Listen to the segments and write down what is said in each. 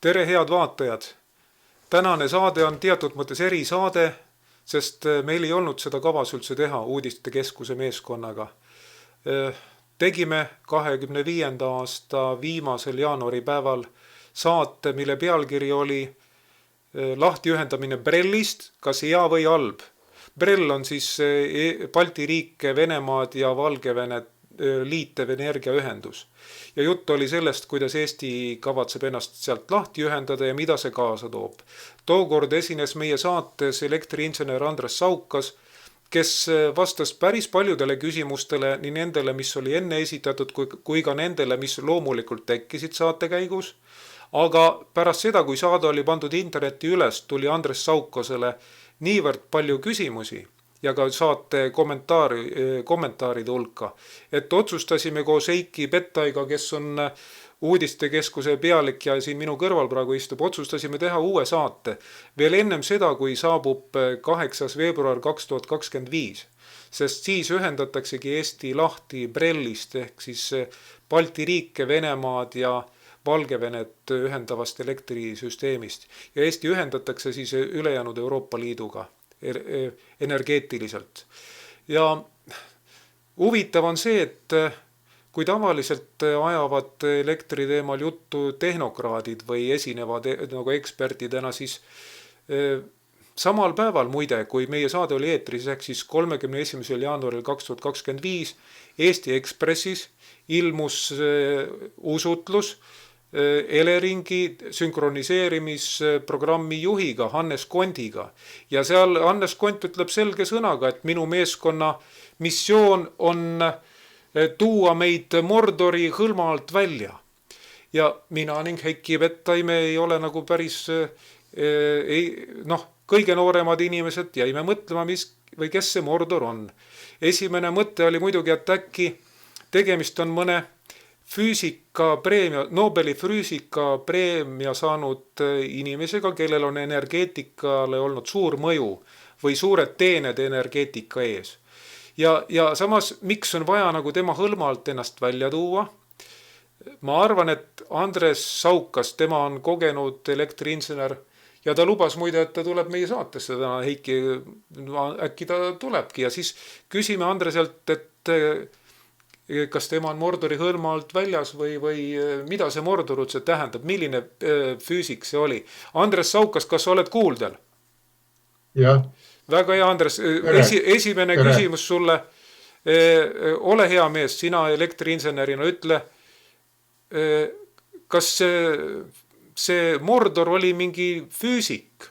Tere, head vaatajad! Tänane saade on teatud mõttes erisaade, sest meil ei olnud seda kavas üldse teha uudiste keskuse meeskonnaga. Tegime 25. aasta viimasel jaanuaripäeval saate, mille pealkiri oli lahtiühendamine Brellist, kas hea või halb. Brell on siis Balti riike, Venemaad ja Valgevenet liitev energiaühendus. Ja jutt oli sellest, kuidas Eesti kavatseb ennast sealt lahti ühendada ja mida see kaasa toob. Tookord esines meie saates elektriinsener Andres Saukas, kes vastas päris paljudele küsimustele, nii nendele, mis oli enne esitatud, kui ka nendele, mis loomulikult tekkisid saate käigus. Aga pärast seda, kui saade oli pandud interneti üles, tuli Andres Saukasele niivõrd palju küsimusi ja ka saate kommentaaride hulka, et otsustasime koos Eiki Pettaiga, kes on uudistekeskuse pealik ja siin minu kõrval praegu istub, otsustasime teha uue saate veel ennem seda, kui saabub 8. veebruar 2025, sest siis ühendataksegi Eesti lahti Brellist ehk siis Balti riike, Venemaad ja Valgevenet ühendavast elektrisüsteemist ja Eesti ühendatakse siis ülejäänud Euroopa Liiduga energeetiliselt. Ja huvitav on see, et kui tavaliselt ajavad elektri teemal juttu tehnokraadid või esinevad nagu ekspertidena, siis samal päeval muide, kui meie saade oli eetris, ehk siis 31. jaanuaril 2025 Eesti Ekspressis ilmus usutlus Eleringi sünkroniseerimisprogrammi juhiga Hannes Kondiga. Ja seal Hannes Kont ütleb selge sõnaga, et minu meeskonna missioon on tuua meid Mordori hõlma alt välja. Ja mina ning Heiki Pettai, me ei ole nagu päris kõige nooremad inimesed, jäime mõtlema, kes see Mordor on. Esimene mõte oli muidugi, et äkki tegemist on mõne Nobeli füüsikapreemia saanud inimesega, kellel on energeetikale olnud suur mõju või suured teened energeetika ees. Ja samas, miks on vaja nagu tema hõlma alt ennast välja tuua? Ma arvan, et Andres Saukas, tema on kogenud elektriinsener ja ta lubas muide, et ta tuleb meie saatesse täna, Heiki, äkki ta tulebki ja siis küsime Andreselt, et kas tema on Mordori hõlma alt väljas või mida see Mordor üldse tähendab, milline füüsik see oli. Andres Saukas, kas sa oled kuuldel? Jah. Väga hea, Andres. Esimene küsimus sulle. Ole hea mees, sina elektriinsenerina ütle, kas see Mordor oli mingi füüsik,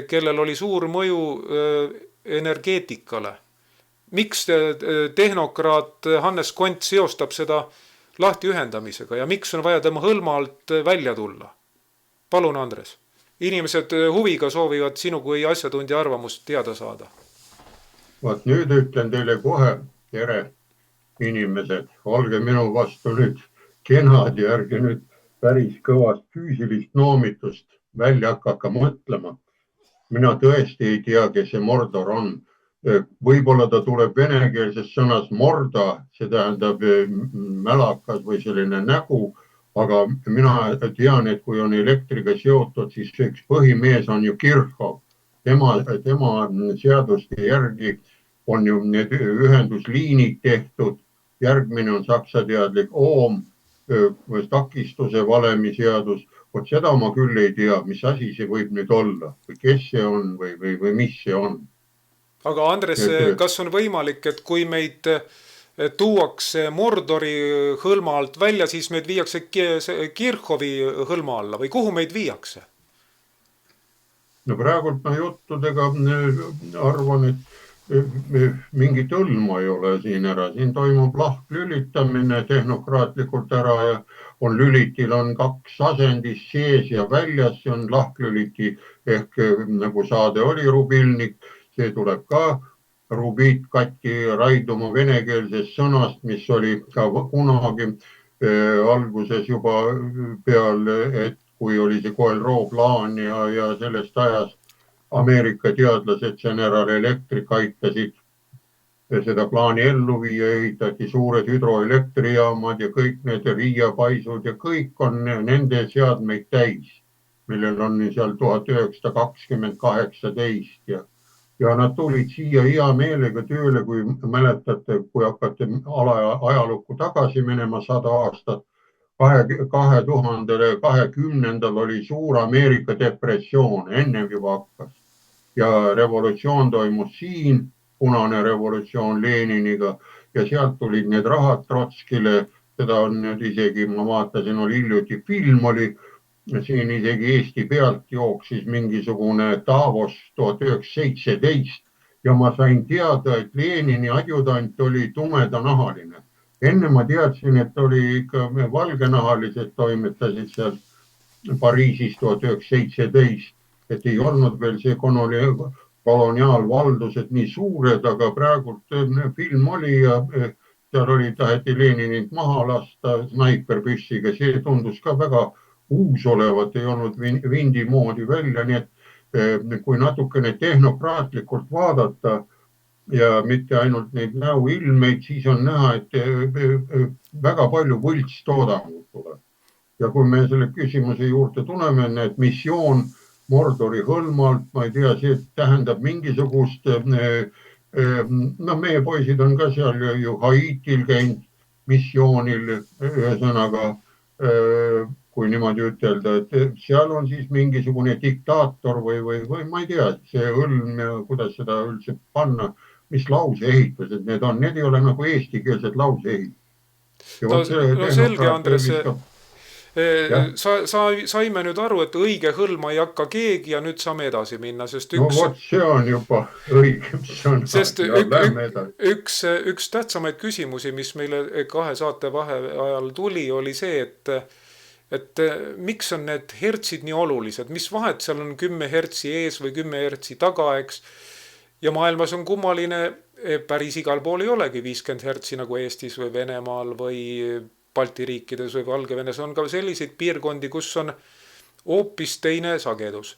kellel oli suur mõju energeetikale? Miks tehnokraat Hannes Kont seostab seda lahti ühendamisega ja miks on vaja tema hõlma alt välja tulla? Palun, Andres. Inimesed huviga soovivad sinu kui asjatundja arvamust teada saada. Vaat nüüd ütlen teile kohe, tere inimesed, olge minu vastu nüüd kenad ja ärge nüüd päris kõvast füüsilist noomitust välja hakka mõtlema. Mina tõesti ei tea, kes see Mordor on. Võib-olla ta tuleb venekeelsest sõnast morda, see tähendab mälakas või selline nägu, aga mina tean, et kui on elektriga seotud, siis üks põhimees on ju Kirchhoff. Tema seaduste järgi on ju need ühendusliinid tehtud, järgmine on saksa teadlik Ohm, takistuse valemi seadus. Vot seda ma küll ei tea, mis asi see võib nüüd olla või kes see on või mis see on. Aga Andres, kas on võimalik, et kui meid tuuakse Mordori hõlma alt välja, siis meid viiakse Kirchhoffi hõlma alla või kuhu meid viiakse? No praegult ma juttudega arvan, et mingit hõlma ei ole siin ära. Siin toimub lahklülitamine tehnokraatlikult ära ja lülitil on 2 asendis sees ja väljas, see on lahklüliti ehk nagu saade oli Rubilnik. See tuleb ka rubiit katki raiduma venekeelsest sõnast, mis oli ka kunagi alguses juba peal, et kui oli see Koelroo plaan ja sellest ajast Ameerika teadlased General Electric aitasid seda plaani ellu viia, ehitati suured hüdroelektrijaamad ja kõik need riiapaisud ja kõik on nende seadmeid täis. millel on seal 1920-18 ja nad tulid siia hea meelega tööle, kui mäletate, kui hakkate ajalukku tagasi minema 100 aastat. 2020 oli suur Ameerika depressioon, ennem juba hakkas. Ja revolutsioon toimus siin, punane revolutsioon Leniniga ja sealt tulid need rahad Trotskile. Seda on nüüd isegi, ma vaatasin, oli hiljuti film oli, siin isegi Eesti pealt jooksis mingisugune Davos 1917 ja ma sain teada, et Lenini adjudant oli tumedanahaline. Enne ma teadsin, et oli ikka valgenahalised toimetasid seal Pariisis 1917, et ei olnud veel see koloniaalvaldused nii suured, aga praegult film oli ja seal oli, taheti Leninit maha lasta snaiperpüssiga, see tundus ka väga uus olevat, ei olnud vindi moodi välja, nii et kui natukene tehnokraatlikult vaadata ja mitte ainult neid näoilmeid, siis on näha, et väga palju võltstoodangut tuleb. Ja kui me selle küsimuse juurde tuleme, et missioon Mordori hõlmalt, ma ei tea, see tähendab mingisugust, meie poisid on ka seal ju Haitil käinud missioonil, ühesõnaga, kui niimoodi ütelda, et seal on siis mingisugune diktaator või ma ei tea, see hõlm ja kuidas seda üldse panna, mis lauseehitused need on, need ei ole nagu eestikeelsed lauseehitused. No selge, Andres, saime nüüd aru, et õige hõlma ei hakka keegi ja nüüd saame edasi minna, sest see on juba õige, sest üks tähtsamaid küsimusi, mis meile 2 saate vaheajal tuli, oli see, et miks on need hertsid nii olulised, mis vahet seal on 10 hertsi ees või 10 hertsi taga, eks. Ja maailmas on kummaline, päris igal pool ei olegi 50 hertsi nagu Eestis või Venemaal või Balti riikides või Valgevenes. On ka selliseid piirkondi, kus on hoopis teine sagedus.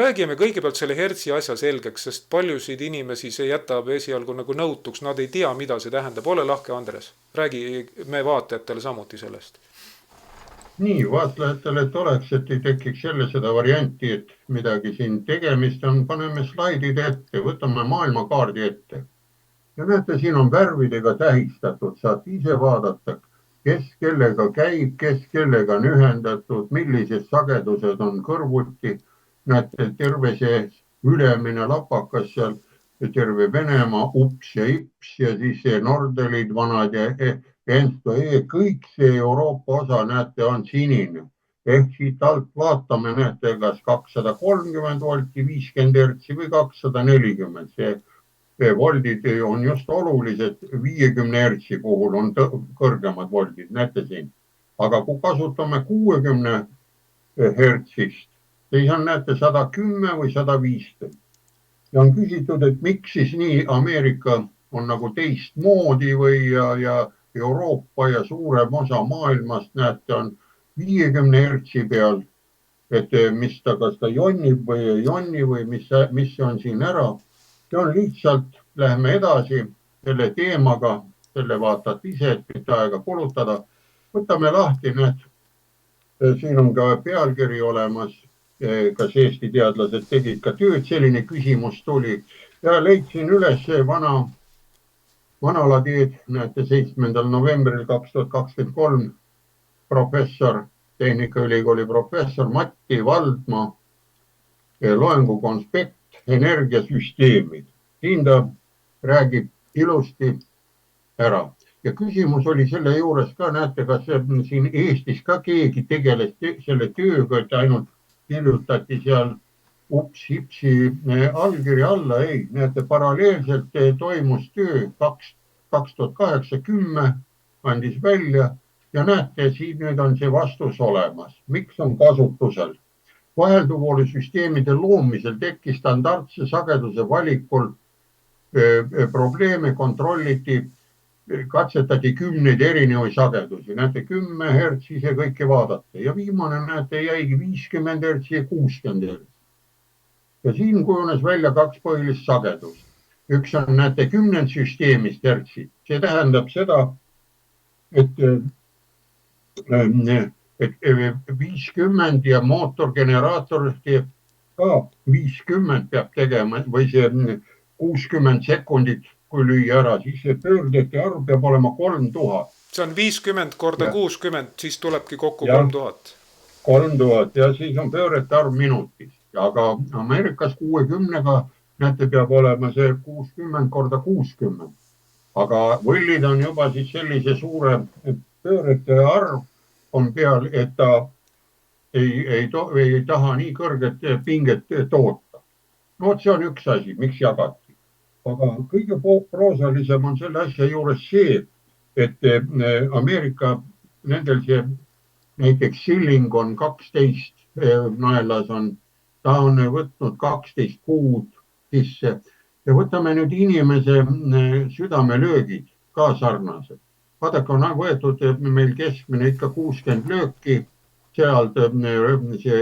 Räägime kõigepealt selle hertsi asja selgeks, sest paljusid inimesi see jätab esialgu nagu nõutuks, nad ei tea, mida see tähendab. Ole lahke, Andres, räägi me vaatajatele samuti sellest. Nii, vaatlejatele, et oleks, et ei tekiks jälle seda varianti, et midagi siin tegemist on, paneme slaidid ette, võtame maailmakaardi ette. Ja näete, siin on värvidega tähistatud, saate ise vaadata, kes kellega käib, kes kellega on ühendatud, millised sagedused on kõrvuti. Näete, terve see ülemine lapakas seal, terve Venemaa, ups ja ips ja siis see Nordelid, vanad ja Ensto E, kõik see Euroopa osa, näete, on sinine. Ehk siit alt vaatame, näete, kas 230 volti, 50 hertsi või 240. See voldid on just olulised, 50 hertsi puhul on kõrgemad voldid, näete siin. Aga kui kasutame 60 hertsist, siis on, näete, 110 või 115. Ja on küsitud, et miks siis nii Ameerika on nagu teistmoodi või ja Euroopa ja suurem osa maailmast, näete, on 50 hertsi peal, et mis ta, kas ta jonnib või ei jonni või mis on siin ära. See on lihtsalt, lähme edasi selle teemaga, selle vaatate ise, et mitte aega kulutada. Võtame lahti, näed, siin on ka pealkiri olemas, kas Eesti teadlased tegid ka tööd, selline küsimus tuli ja leidsin üles Vanalateed, näete, 7. novembril 2023 professor, Tehnikaülikooli professor Matti Valdma loengu konspekt energiasüsteemid. Siin ta räägib ilusti ära. Ja küsimus oli selle juures ka, näete, kas siin Eestis ka keegi tegeles selle tööga, et ainult kirjutati seal ups-hipsi allkirja alla, ei, näete, paralleelselt toimus töö 2008-10 andis välja ja näete, siin nüüd on see vastus olemas. Miks on kasutusel? Vahelduvoolusüsteemide loomisel tekkis standardse sageduse valikul probleeme, kontrolliti, katsetati 10 erinevaid sagedusi. Näete, 10 hertsi ise kõike vaadata ja viimane, näete, jäigi 50 hertsi ja 60 hertsi. Ja siin kujunes välja 2 põhilist sagedust. Üks on, näete, 10 süsteemist hertsi. See tähendab seda, et et 50 ja mootorgeneraator teeb ka 50 peab tegema või see 60 sekundit, kui lüüa ära, siis see pöördete arv peab olema 3000. see on 50 korda Ja. 60, siis tulebki kokku Ja. 3000. 3000 ja siis on pöörete arv minutis. Aga Ameerikas 60-ga näete, peab olema see 60 korda 60. Aga võllid on juba siis sellise suure pöörete arv on peal, et ta ei taha nii kõrget pinget toota. No vot, see on üks asi, miks jagati. Aga kõige proosalisem on selle asja juures see, et Ameerika nendel see näiteks Silling on 12 naelas on, ta on võtnud 12 kuud sisse ja võtame nüüd inimese südamelöögid ka sarnased. Vaadake, on võetud meil keskmine ikka 60 lööki, sealt see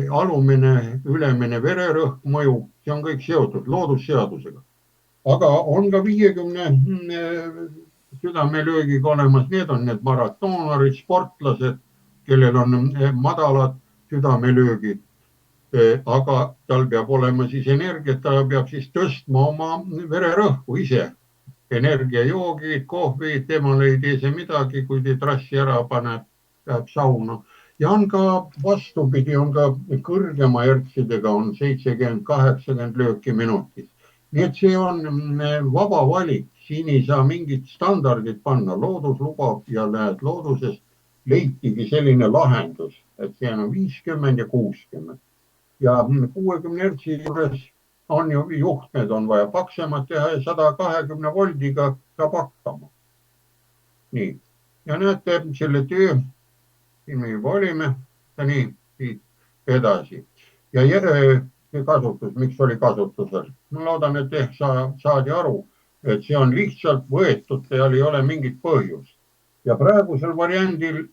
alumine, ülemine vererõhk mõju, see on kõik seotud loodusseadusega. Aga on ka 50 südamelöögiga olemas, need on need maratoonarid, sportlased, kellel on madalad südamelöögid. Aga tal peab olema siis energiat, ta peab siis tõstma oma vererõhku ise. Energiajoogid, kohvid, temal ei tee see midagi, kui te trassi ära paneb, läheb sauna. Ja on ka vastupidi, on ka kõrgema järgsidega on 70-80 lööki minutis. Nii et see on vaba valik, siin ei saa mingit standardit panna, loodus lubab ja näed, loodusest leitigi selline lahendus, et see on 50 ja 60. Ja 60 hertsi juures on ju juhtmed on vaja paksemad teha ja 120 voldiga saab hakkama. Nii, ja näete selle töö, siin me juba olime, ja nii, siit edasi. Ja kasutus, miks oli kasutusel? Ma loodan, et saadi aru, et see on lihtsalt võetud, seal ei ole mingit põhjust. Ja praegusel variandil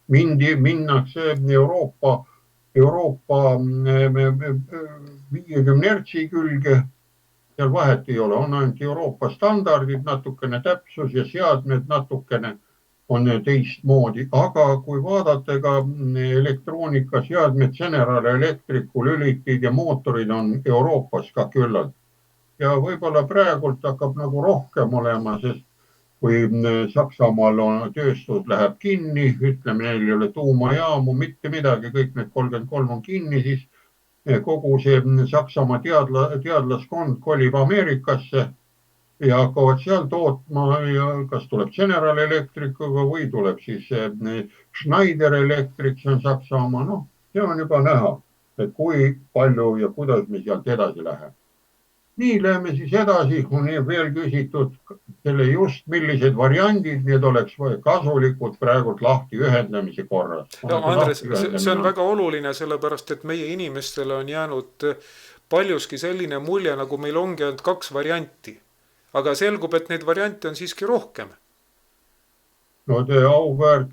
minnakse Euroopa 50 hertsi külge, seal vahet ei ole, on ainult Euroopa standardid, natukene täpsus ja seadmed natukene on teistmoodi, aga kui vaadata ka elektroonikaseadmed, General Electricu lülitid ja mootorid on Euroopas ka küllalt. Ja võib-olla praegult hakkab nagu rohkem olema, sest kui Saksamaal on tööstus läheb kinni, ütleme, neil ei ole tuumajaamu, mitte midagi, kõik need 33 on kinni, siis kogu see Saksamaa teadlaskond kolib Ameerikasse ja hakkavad seal tootma ja kas tuleb General Electricuga või tuleb siis Schneider Electric, see on Saksamaa, noh, see on juba näha, et kui palju ja kuidas me sealt edasi läheme. Nii, läheme siis edasi, on veel küsitud selle just, millised variandid need oleks kasulikud praegult lahti ühendamise korras. Ja, Andres, see on väga oluline, sellepärast, et meie inimestele on jäänud paljuski selline mulje, nagu meil ongi ainult 2 varianti. Aga selgub, et neid variante on siiski rohkem. No te auväärt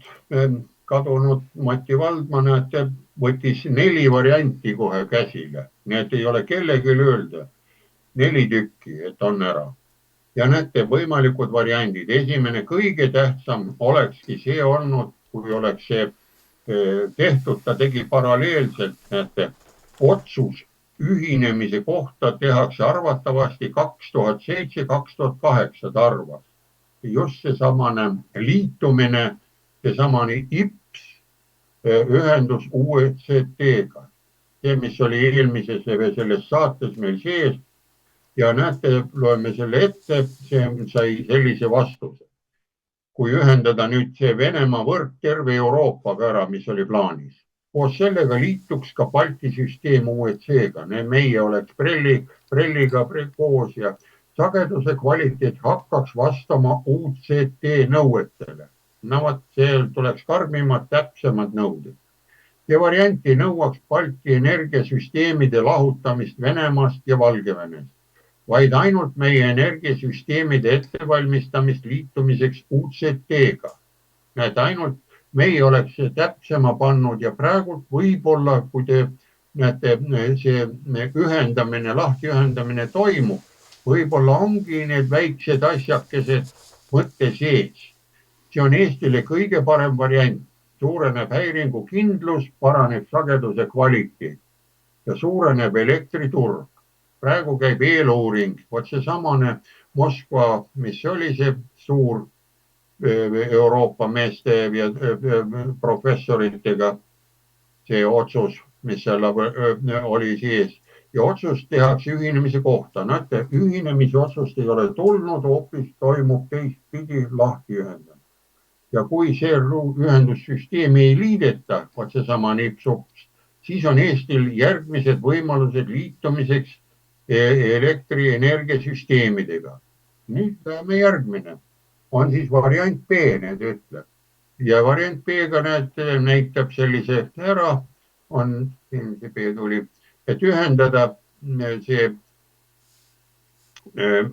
kadunud Mati Valdman, et võttis 4 varianti kohe käsile. Nii et ei ole kellelgi öelda. 4 tükki, et on ära. Ja näete võimalikud variandid. Esimene kõige tähtsam olekski see olnud, kui oleks see tehtud, ta tegi paralleelselt, näete, otsus ühinemise kohta tehakse arvatavasti 2007-2008 arvas. Just see samane liitumine, see samane IPS ühendus OECD-ga. See, mis oli eelmises selles saates meil sees. Ja näete, loeme selle ette, see sai sellise vastuse. Kui ühendada nüüd see Venemaa võrk terve Euroopaga ära, mis oli plaanis. Koos sellega liituks ka Balti süsteem OECD-ga. Meie oleks prelliga koos ja sageduse kvaliteet hakkaks vastama UCT nõuetele. No, see tuleks karmimad, täpsemad nõuded. See varianti nõuaks Balti energiasüsteemide lahutamist Venemaast ja Valgevenest, vaid ainult meie energiasüsteemide ettevalmistamist liitumiseks UCT-ga. Näed, ainult meie oleks täpsema pannud ja praegu võib-olla, kui te näete, see ühendamine, lahtiühendamine toimub, võib-olla ongi need väiksed asjakesed mõtte sees. See on Eestile kõige parem variant, suureneb häiringu kindlus, paraneb sageduse kvaliteet ja suureneb elektriturg. Praegu käib eeluuring, vot seesamane Moskva, mis oli see suur Euroopa meeste ja professoritega see otsus, mis seal oli sees ja otsus tehakse ühinemise kohta. Näete, ühinemise otsust ei ole tulnud, hoopis toimub teistpidi lahti ühendamine. Ja kui see ühendussüsteemi ei liideta, vot seesama nipsups, siis on Eestil järgmised võimalused liitumiseks elektrienergiasüsteemidega. Nüüd läheme järgmine. On siis variant B, need ütleb. Ja variant B-ga näitab sellise ära, on, see B tuli, et ühendada see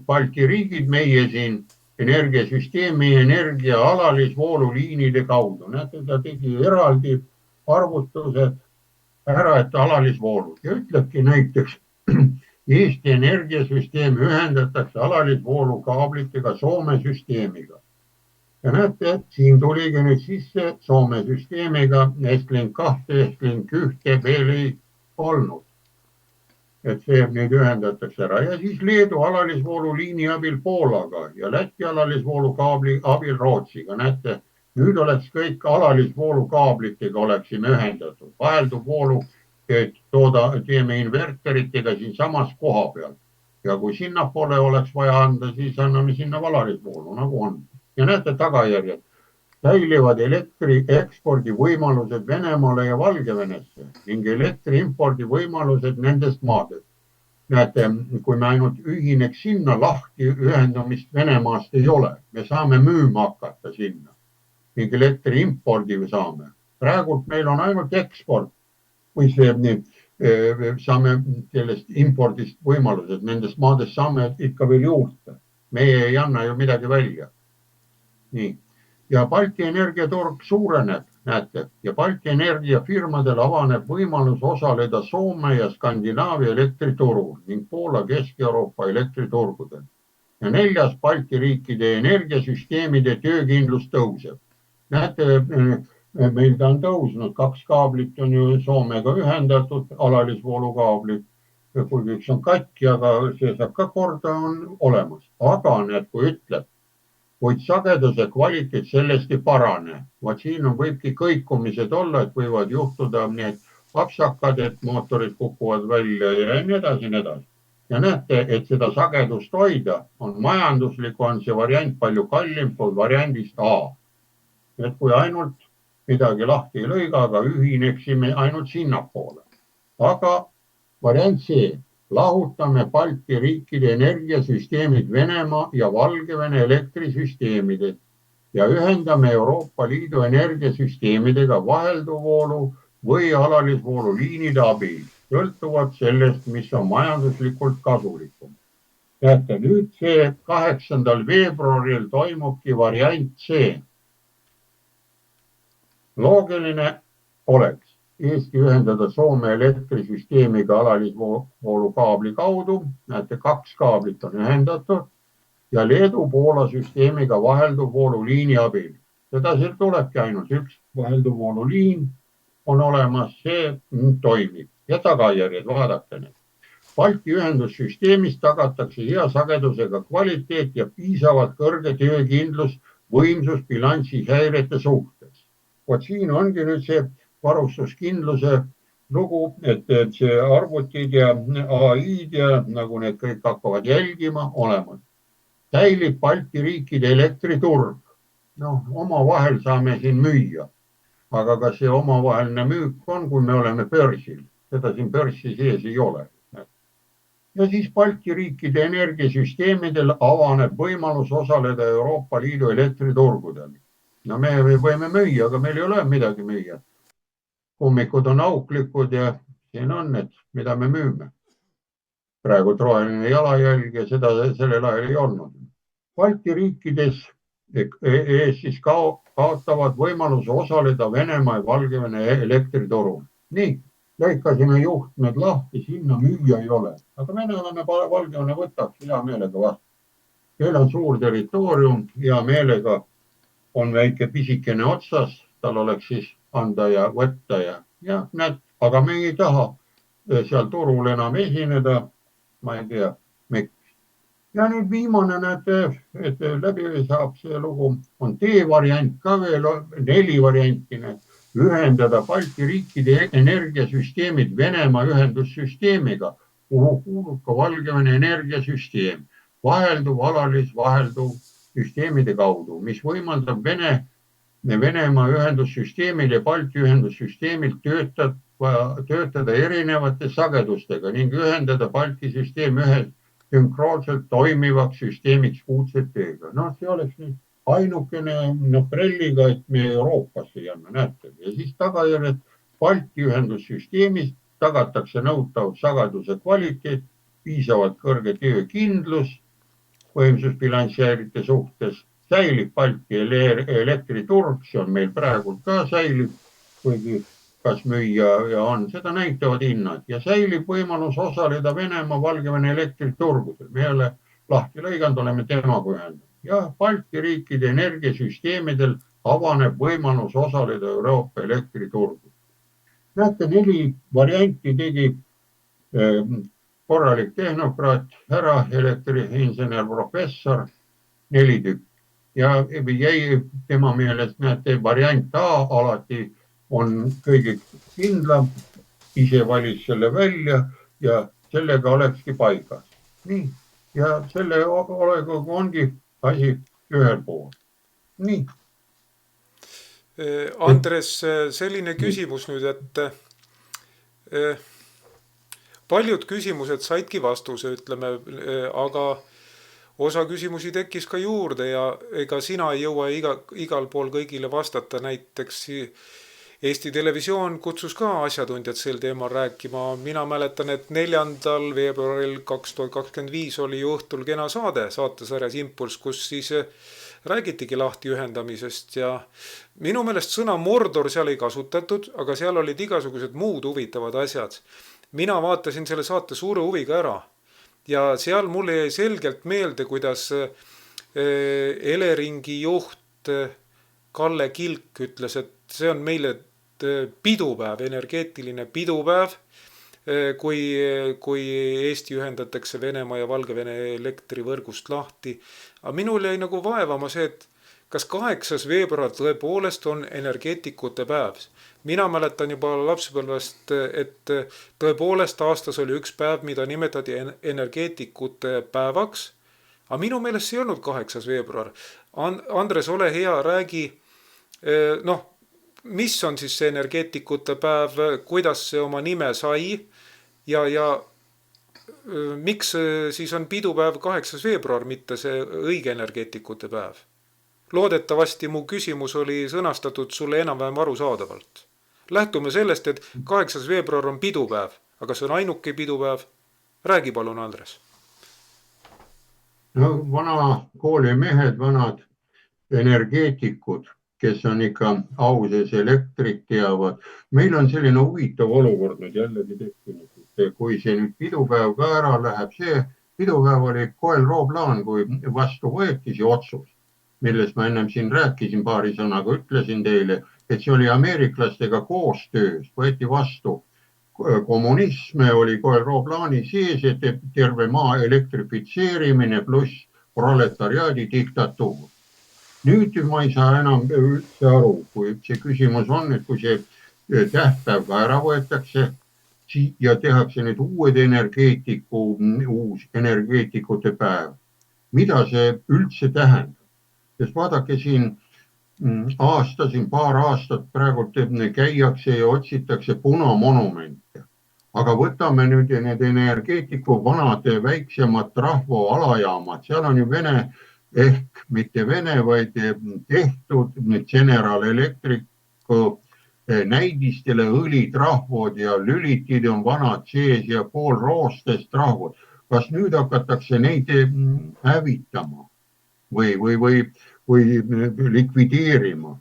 Balti riigid meie siin energiasüsteemi energia alalisvooluliinide kaudu. Näete, ta tegi eraldi arvutused ära, et alalisvoolud ja ütlebki näiteks Eesti energiasüsteemi ühendatakse alalisvoolukaablitega Soome süsteemiga. Ja näete, et siin tuligi nüüd sisse Soome süsteemiga Estlink 2, Estlink 1 veel ei olnud. Et see nüüd ühendatakse ära ja siis Leedu alalisvooluliini abil Poolaga ja Läti alalisvoolukaabli abil Rootsiga. Näete, nüüd oleks kõik alalisvoolukaablitega oleksime ühendatud. Vahelduvvoolu teeme inverteritega siin samas koha peal. Ja kui sinnapoole oleks vaja anda, siis anname sinna alalisvoolu, nagu on. Ja näete tagajärjed. Säilivad elektri ekspordi võimalused Venemaale ja Valgevenesse ning elektri impordi võimalused nendest maadest. Näete, kui me ainult ühineks sinna, lahti ühendamist Venemaast ei ole. Me saame müüma hakata sinna ning elektri impordi saame. Praegult meil on ainult eksport, kui saame sellest impordist võimalused. Nendest maadest saame ikka veel juurde. Meie ei anna ju midagi välja. Nii. Ja Balti energiaturg suureneb, näete, ja Balti energiafirmadel avaneb võimalus osaleda Soome ja Skandinaavia elektriturul ning Poola Kesk-Euroopa elektriturgudel. Ja 4. Balti riikide energiasüsteemide töökindlus tõuseb. Näete, meil ta on tõusnud, 2 kaablit on ju Soomega ühendatud, alalisvoolukaablit, kuigi üks on katki, aga see saab ka korda, on olemas. Aga need, kui ütleb, kuid sageduse kvaliteet sellest ei parane. Vaat siin võibki kõikumised olla, et võivad juhtuda need apsakad, et mootorid kukuvad välja ja nii edasi. Ja näete, et seda sagedust hoida on majanduslik, on see variant palju kallim kui variandist A. Et kui ainult midagi lahti ei lõiga, aga ühineksime ainult sinnapoole. Aga variant C. Lahutame Balti riikide energiasüsteemid Venemaa ja Valgevene elektrisüsteemidest ja ühendame Euroopa Liidu energiasüsteemidega vahelduvvoolu või alalisvooluliinide abil, sõltuvalt sellest, mis on majanduslikult kasulikum. Näete, nüüd see 8. veebruaril toimubki variant C. Loogiline oleks Eesti ühendada Soome elektrisüsteemiga alalisvoolukaabli kaudu. Näete, 2 kaablit on ühendatud ja Leedu-Poola süsteemiga vahelduvvooluliini abil. Seda siin tulebki ainult üks vahelduvvooluliin on olemas, see toimib. Ja tagajärjed, vaadake need. Balti ühendussüsteemis tagatakse hea sagedusega kvaliteet ja piisavalt kõrge töökindlus võimsusbilansi häirete suhtes. Vot siin ongi nüüd see varustuskindluse lugu, et see arvutid ja AI-d ja nagu need kõik hakkavad jälgima olemas. Säilib Balti riikide elektriturg. Omavahel saame siin müüa. Aga kas see omavaheline müük on, kui me oleme börsil? Seda siin börsi sees ei ole. Ja siis Balti riikide energiasüsteemidel avaneb võimalus osaleda Euroopa Liidu elektriturgudel. No me võime müüa, aga meil ei ole midagi müüa. Kummikud on auklikud ja siin on, et mida me müüme. Praegu roheline jalajälg ja seda sellel ajal ei olnud. Balti riikides siis kaotavad võimaluse osaleda Venemaa ja Valgevene elektriturul. Nii, lõikasime juhtmed lahti, sinna müüa ei ole. Aga Venelane Valgevene võtaks hea meelega vastu. Meil on suur territoorium, hea meelega on väike pisikene otsas, tal oleks siis anda ja võtta ja näed, aga me ei taha seal turul enam esineda. Ma ei tea, miks. Ja nüüd viimane näete, et läbi saab see lugu, on D-variant ka veel, 4 varianti, ühendada Balti riikide energiasüsteemid Venemaa ühendussüsteemiga, kuhu kuulub ka Valgevene energiasüsteem, vahelduv süsteemide kaudu, mis võimaldab Venemaa ühendussüsteemil ja Balti ühendussüsteemil töötada erinevate sagedustega ning ühendada Balti süsteem ühes sünkroonselt toimivaks süsteemiks kuutseteega. See oleks nüüd ainukene prelliga, et me Euroopasse jääme, näete. Ja siis tagajärjed Balti ühendussüsteemis tagatakse nõutav sageduse kvaliteet, piisavalt kõrge töökindlus võimsusbilansiäärite suhtes, säilib Balti elektriturg, see on meil praegu ka säilib, kuigi kas müüa ja on, seda näitavad hinnad ja säilib võimalus osaleda Venemaa Valgevene elektriturgudel. Me ei ole lahti lõiganud, oleme temaga ühendanud. Ja Balti riikide energiasüsteemidel avaneb võimalus osaleda Euroopa elektriturgudel. Näete, 4 varianti tegi korralik tehnokraat, härra elektriinsener, professor, 4 tükki. Ja jäi tema meelest, näete, variant A alati on kõige kindlam, ise valis selle välja ja sellega olekski paigas. Nii, ja selle oleguga ongi asi ühel pool. Nii. Andres, selline küsimus nüüd, et paljud küsimused saidki vastuse, ütleme, aga osa küsimusi tekkis ka juurde ja ega sina ei jõua igal pool kõigile vastata. Näiteks Eesti Televisioon kutsus ka asjatundjad sel teemal rääkima. Mina mäletan, et 4. veebruaril 2025 oli õhtul kena saatesarjas Impulss, kus siis räägitigi lahti ühendamisest ja minu meelest sõna Mordor seal ei kasutatud, aga seal olid igasugused muud huvitavad asjad. Mina vaatasin selle saate suure huviga ära ja seal mulle jäi selgelt meelde, kuidas Eleringi juht Kalle Kilk ütles, et see on meile pidupäev, energeetiline pidupäev, kui Eesti ühendatakse Venemaa ja Valgevene elektrivõrgust lahti. Aga minul jäi nagu vaevama see, et kas 8. veebruar tõepoolest on energeetikute päev. Mina mäletan juba lapsepõlvest, et tõepoolest aastas oli üks päev, mida nimetati energeetikute päevaks. Aga minu meelest see ei olnud 8. veebruar. Andres, ole hea, räägi, mis on siis see energeetikute päev, kuidas see oma nime sai ja miks siis on pidupäev 8. veebruar, mitte see õige energeetikute päev? Loodetavasti mu küsimus oli sõnastatud sulle enam-vähem arusaadavalt. Lähtume sellest, et 8. veebruar on pidupäev, aga see on ainuke pidupäev. Räägi palun, Andres. Vana kooli mehed, vanad energeetikud, kes on ikka au sees elektrit teavad. Meil on selline huvitav olukord nüüd jällegi tekkinud. Kui see nüüd pidupäev ka ära läheb, see pidupäev oli koelrooplaan, kui vastu võeti see otsus, millest ma ennem siin rääkisin paari sõnaga, ütlesin teile, et see oli ameeriklastega koostöös, võeti vastu kommunism, oli koelrooplaani sees, et terve maa elektrifitseerimine pluss proletariaadi diktatuur. Nüüd ma ei saa enam üldse aru, kui see küsimus on, et kui see tähtpäev ka ära võetakse ja tehakse nüüd uus energeetikute päev. Mida see üldse tähendab? Sest vaadake siin paar aastat praegu käiakse ja otsitakse punamonumente. Aga võtame nüüd need energeetiku vanad väiksemad rahvoalajaamad. Seal on ju Vene ehk mitte Vene, vaid tehtud General Electricu näidistele õlitrahvod ja lülitid on vanad sees ja pool roostest rahvod. Kas nüüd hakatakse neid hävitama või likvideerima?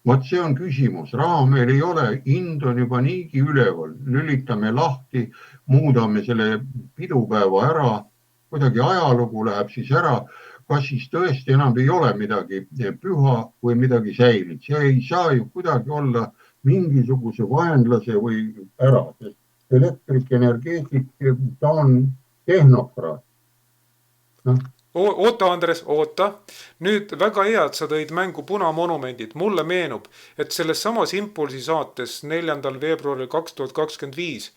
Vot see on küsimus. Raha meil ei ole, hind on juba niigi üleval. Lülitame lahti, muudame selle pidupäeva ära, kuidagi ajalugu läheb siis ära. kas siis tõesti enam ei ole midagi püha või midagi säilib. See ei saa ju kuidagi olla mingisuguse vaenlase või ära, sest elektrik, energeetik, ta on tehnokraat. Oota, Andres, oota. Nüüd väga hea, et sa tõid mängu punamonumendid. Mulle meenub, et selles samas Impulsi saates 4. veebruaril 2025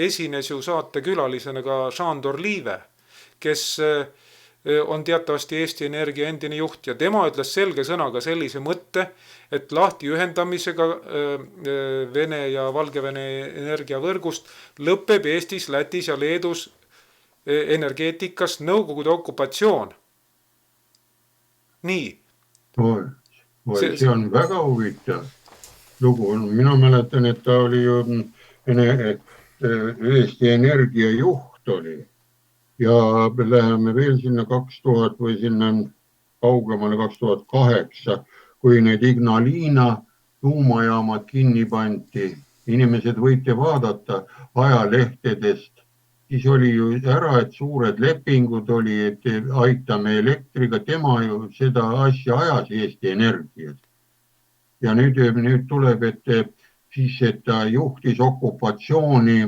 esines ju saate külalisena ka Šandor Liive, kes on teatavasti Eesti Energia endine juht ja tema ütles selge sõnaga sellise mõtte, et lahti ühendamisega Vene ja Valgevene energiavõrgust lõpeb Eestis, Lätis ja Leedus energeetikas Nõukogude okupatsioon. Nii. See on väga huvitav lugu. Mina mäletan, et ta oli ju Eesti Energia juht oli ja läheme veel sinna 2000 või sinna kaugemale 2008, kui need Ignalina tuumajaamad kinni pandi. Inimesed võite vaadata ajalehtedest. Siis oli ju ära, et suured lepingud oli, et aitame elektriga, tema ju seda asja ajas Eesti Energias. Ja nüüd tuleb, et ta juhtis okupatsiooni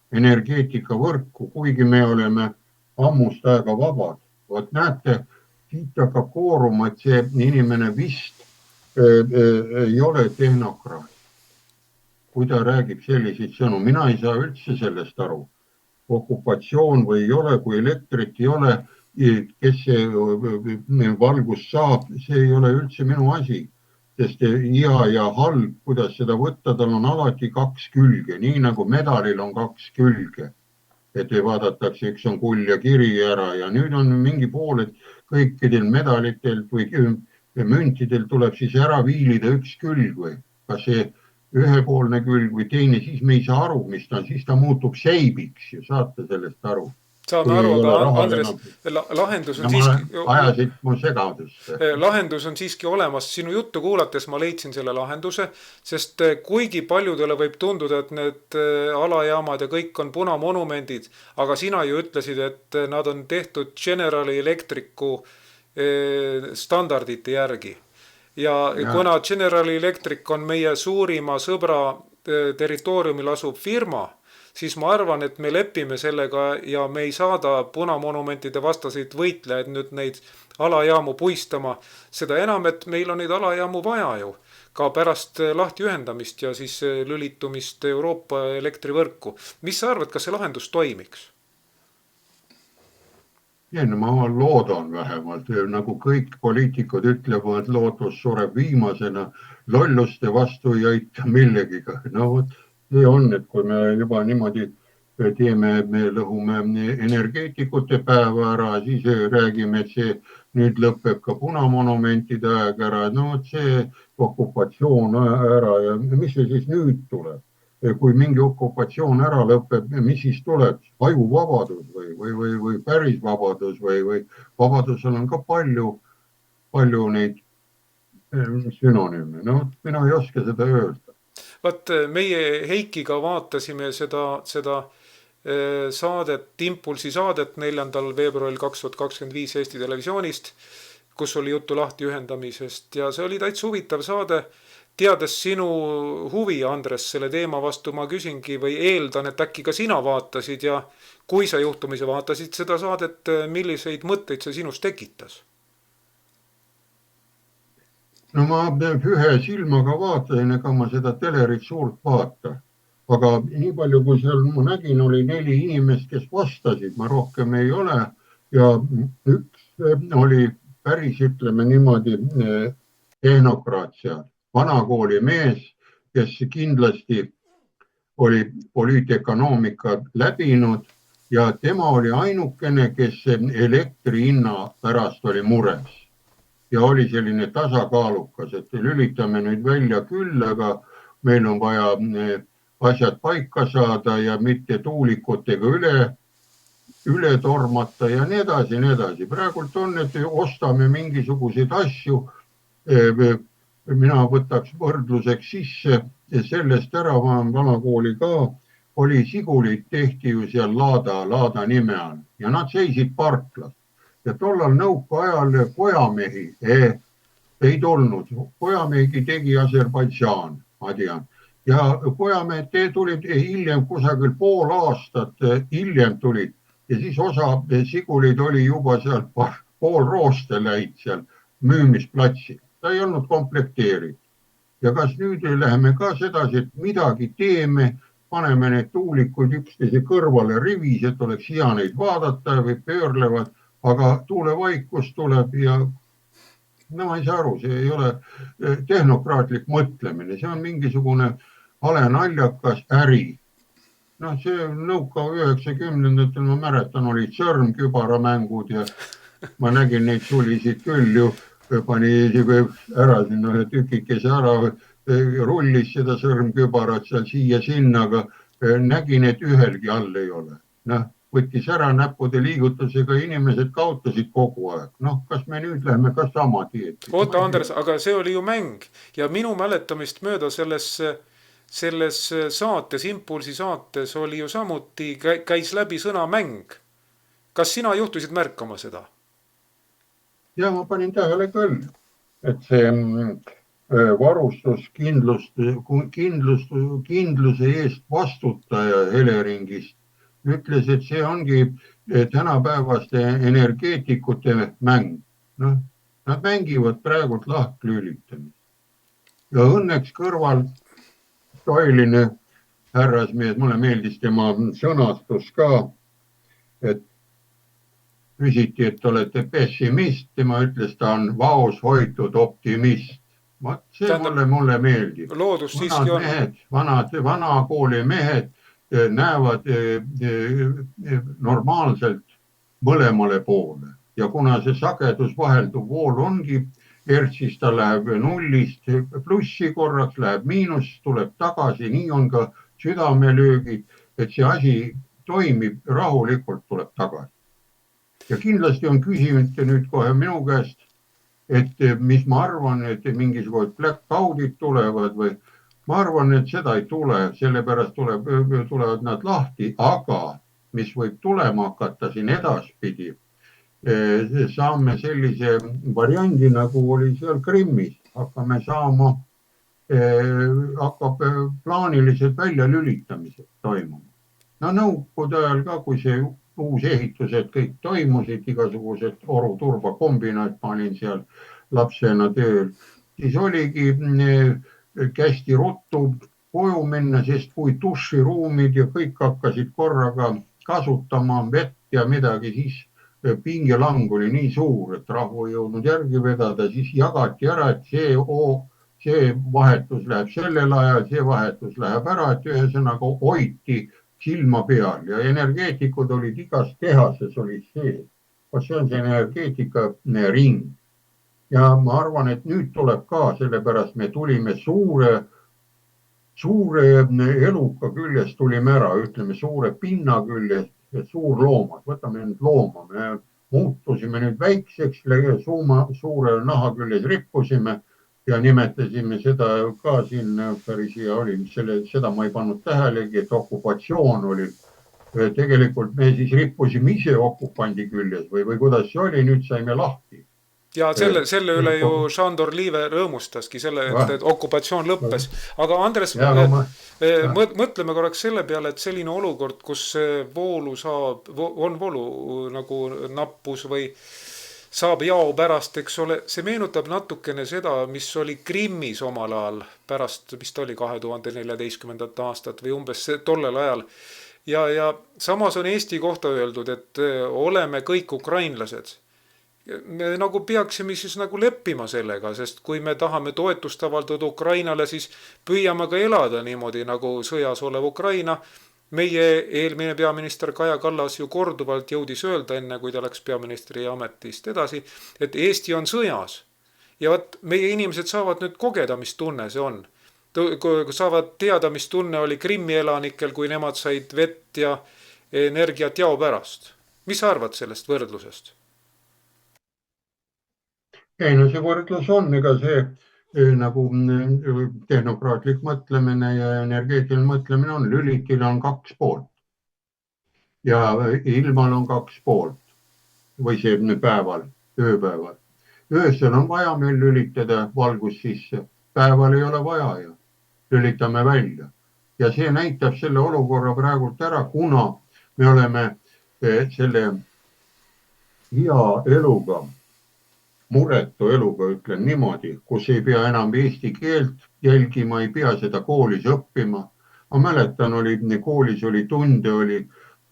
energeetikavõrku, kuigi me oleme ammust aega vabad. Vot näete, siit hakkab kooruma, et see inimene vist ei ole tehnokraat. Kui ta räägib selliseid sõnu, mina ei saa üldse sellest aru. Okupatsioon või ei ole, kui elektrit ei ole, kes see valgus saab, see ei ole üldse minu asi. Sest hea ja halb, kuidas seda võtta, tal on alati kaks külge, nii nagu medalil on kaks külge. Et vaadatakse, üks on kull ja kiri ära ja nüüd on mingi pool, et kõikidel medalitelt või müntidel tuleb siis ära viilida üks külg või kas see ühepoolne külg või teine, siis me ei saa aru, mis ta on, siis ta muutub seibiks ja saate sellest aru. Saame aru, aga Andres, lahendus on siiski... Ajasid mu segadusse. Lahendus on siiski olemas. Sinu juttu kuulates ma leidsin selle lahenduse, sest kuigi paljudele võib tunduda, et need alajaamad ja kõik on punamonumendid, aga sina ju ütlesid, et nad on tehtud General Electricu standardite järgi. Ja kuna General Electric on meie suurima sõbra territooriumil asub firma, siis ma arvan, et me lepime sellega ja me ei saada punamonumentide vastaseid võitlejaid nüüd neid alajaamu puistama. Seda enam, et meil on neid alajaamu vaja ju ka pärast lahti ühendamist ja siis lülitumist Euroopa elektrivõrku. Mis sa arvad, kas see lahendus toimiks? Ma loodan vähemalt, nagu kõik poliitikud ütlevad, lootus sureb viimasena, lolluste vastu ei aita millegiga. No see on, et kui me juba niimoodi teeme, me lõhume energeetikute päeva ära, siis räägime, et see nüüd lõpeb ka punamonumentide aeg ära. No see okupatsioon ära ja mis see siis nüüd tuleb? Kui mingi okupatsioon ära lõpeb, mis siis tuleb? Ajuvabadus või päris vabadus või vabadusel on ka palju neid sünonüüme. No mina ei oska seda öelda. Vaat meie Heikiga vaatasime seda saadet, Impulsi saadet 4. veebruaril 2025 Eesti televisioonist, kus oli juttu lahti ühendamisest ja see oli täitsa huvitav saade. Teades sinu huvi, Andres, selle teema vastu ma küsingi või eeldan, et äkki ka sina vaatasid ja kui sa juhtumisi vaatasid seda saadet, milliseid mõtteid see sinust tekitas? No ma ühe silmaga vaatasin, ega ma seda telerit suurt vaata. Aga nii palju, kui seal ma nägin, oli 4 inimest, kes vastasid, ma rohkem ei ole. Ja üks oli päris, ütleme niimoodi, tehnokraat seal. Vanakooli mees, kes kindlasti oli poliitekonoomika läbinud ja tema oli ainukene, kes elektri hinna pärast oli mures. Ja oli selline tasakaalukas, et lülitame nüüd välja küll, aga meil on vaja asjad paika saada ja mitte tuulikutega üle tormata ja nii edasi, nii edasi. Praegult on, et ostame mingisuguseid asju, mina võtaks võrdluseks sisse sellest ära, vanakooli ka, oli Sigulit tehti ju seal Laada nime all ja nad seisid parklas. ja tollal nõukaajal pojamehi ei tulnud. Pojamehi tegi Aserbaidžaan, ma tean. Ja pojamehed tulid hiljem, kusagil pool aastat hiljem tulid ja siis osa siguleid oli juba seal pool rooste läinud seal müümisplatsil. Ta ei olnud komplekteeritud. Ja kas nüüd läheme ka sedasi, et midagi teeme, paneme need tuulikuid üksteise kõrvale rivis, et oleks hea neid vaadata või pöörlevad, aga tuulevaikus tuleb ja no ma ei saa aru, see ei ole tehnokraatlik mõtlemine, see on mingisugune hale naljakas äri. No see nõukaua 90-ndatel, ma mäletan, olid sõrmkübaramängud ja ma nägin neid sulisid küll ju, pani ära sinna ühe tükikese ära, rullis seda sõrmkübarat seal siia-sinna, aga nägin, et ühelgi all ei ole. Noh, võttis ära näppude liigutusega, inimesed kaotasid kogu aeg. Noh, kas me nüüd lähme ka sama teed? Oota, Andres, aga see oli ju mäng ja minu mäletamist mööda selles saates, Impulsi saates oli ju samuti, käis läbi sõna mäng. Kas sina juhtusid märkama seda? Ja ma panin tähele küll, et see kindluse eest vastutaja Heleringist ütles, et see ongi tänapäevaste energeetikute mäng. No, nad mängivad praegult lahklülitamist. Ja õnneks kõrval toiline härrasmees, mulle meeldis tema sõnastus ka, et küsiti, et olete pessimist, tema ütles, ta on vaos hoitud optimist. See mulle meeldib. Loodus siiski on. Vanakooli mehed näevad normaalselt mõlemale poole ja kuna see sagedus vahelduv vool ongi hertsis, ta läheb nullist plussi korraks, läheb miinus, tuleb tagasi, nii on ka südamelöögid, et see asi toimib rahulikult, tuleb tagasi. Ja kindlasti on küsinud nüüd kohe minu käest, et mis ma arvan, et mingisugused blackoutid tulevad või ma arvan, et seda ei tule, sellepärast tulevad nad lahti, aga mis võib tulema hakata siin edaspidi, saame sellise variandi, nagu oli seal Krimmis, hakkame saama, hakkab plaanilised väljalülitamised toimuma. No nõukogude ajal ka, kui see uusehitused kõik toimusid, igasugused oruturbakombinaat, ma olin seal lapsena tööl, siis oligi kästi ruttu koju minna, sest kui duširuumid ja kõik hakkasid korraga kasutama vett ja midagi, siis pingelang oli nii suur, et rahvu ei jõudnud järgi vedada, siis jagati ära, et see vahetus läheb sellel ajal, see vahetus läheb ära, et ühesõnaga hoiti silma peal ja energeetikud olid igas tehases olid see. See on see energeetika ring. Ja ma arvan, et nüüd tuleb ka, sellepärast me tulime suure eluka küljest tulime ära, ütleme suure pinna küljest, suurloomad, võtame nüüd looma, me muutusime nüüd väikseks, suure naha küljes rippusime ja nimetasime seda ka siin päris hea oli, seda ma ei pannud tähelegi, et okupatsioon oli. Tegelikult me siis rippusime ise okupandi küljes või kuidas see oli, nüüd saime lahti. Ja selle üle ju Šandor Liive rõõmustaski, et okupatsioon lõppes. Aga Andres, mõtleme korraks selle peale, et selline olukord, kus on voolu nagu nappus või saab jao pärast, eks ole, see meenutab natukene seda, mis oli Krimmis omal ajal pärast, vist oli 2014. aastat või umbes tollel ajal. Ja samas on Eesti kohta öeldud, et oleme kõik ukrainlased. Me nagu peaksime siis nagu leppima sellega, sest kui me tahame toetust avaldada Ukrainale, siis püüame ka elada niimoodi nagu sõjas olev Ukraina. Meie eelmine peaminister Kaja Kallas ju korduvalt jõudis öelda enne, kui ta läks peaministri ametist edasi, et Eesti on sõjas. Ja meie inimesed saavad nüüd kogeda, mis tunne see on. Saavad teada, mis tunne oli Krimmi elanikel, kui nemad said vett ja energiat jao pärast. Mis sa arvad sellest võrdlusest? Ei, no see võrdlus on, ega see nagu tehnokraatlik mõtlemine ja energeetiline mõtlemine on. Lülitil on 2 poolt ja ilmal on 2 poolt. või see päeval, ööpäeval. Öösel on vaja meil lülitada valgus sisse, päeval ei ole vaja ja lülitame välja. Ja see näitab selle olukorra praegult ära, kuna me oleme selle hea eluga, muretu eluga, ütlen niimoodi, kus ei pea enam eesti keelt jälgima, ei pea seda koolis õppima. Ma mäletan, koolis oli tunde,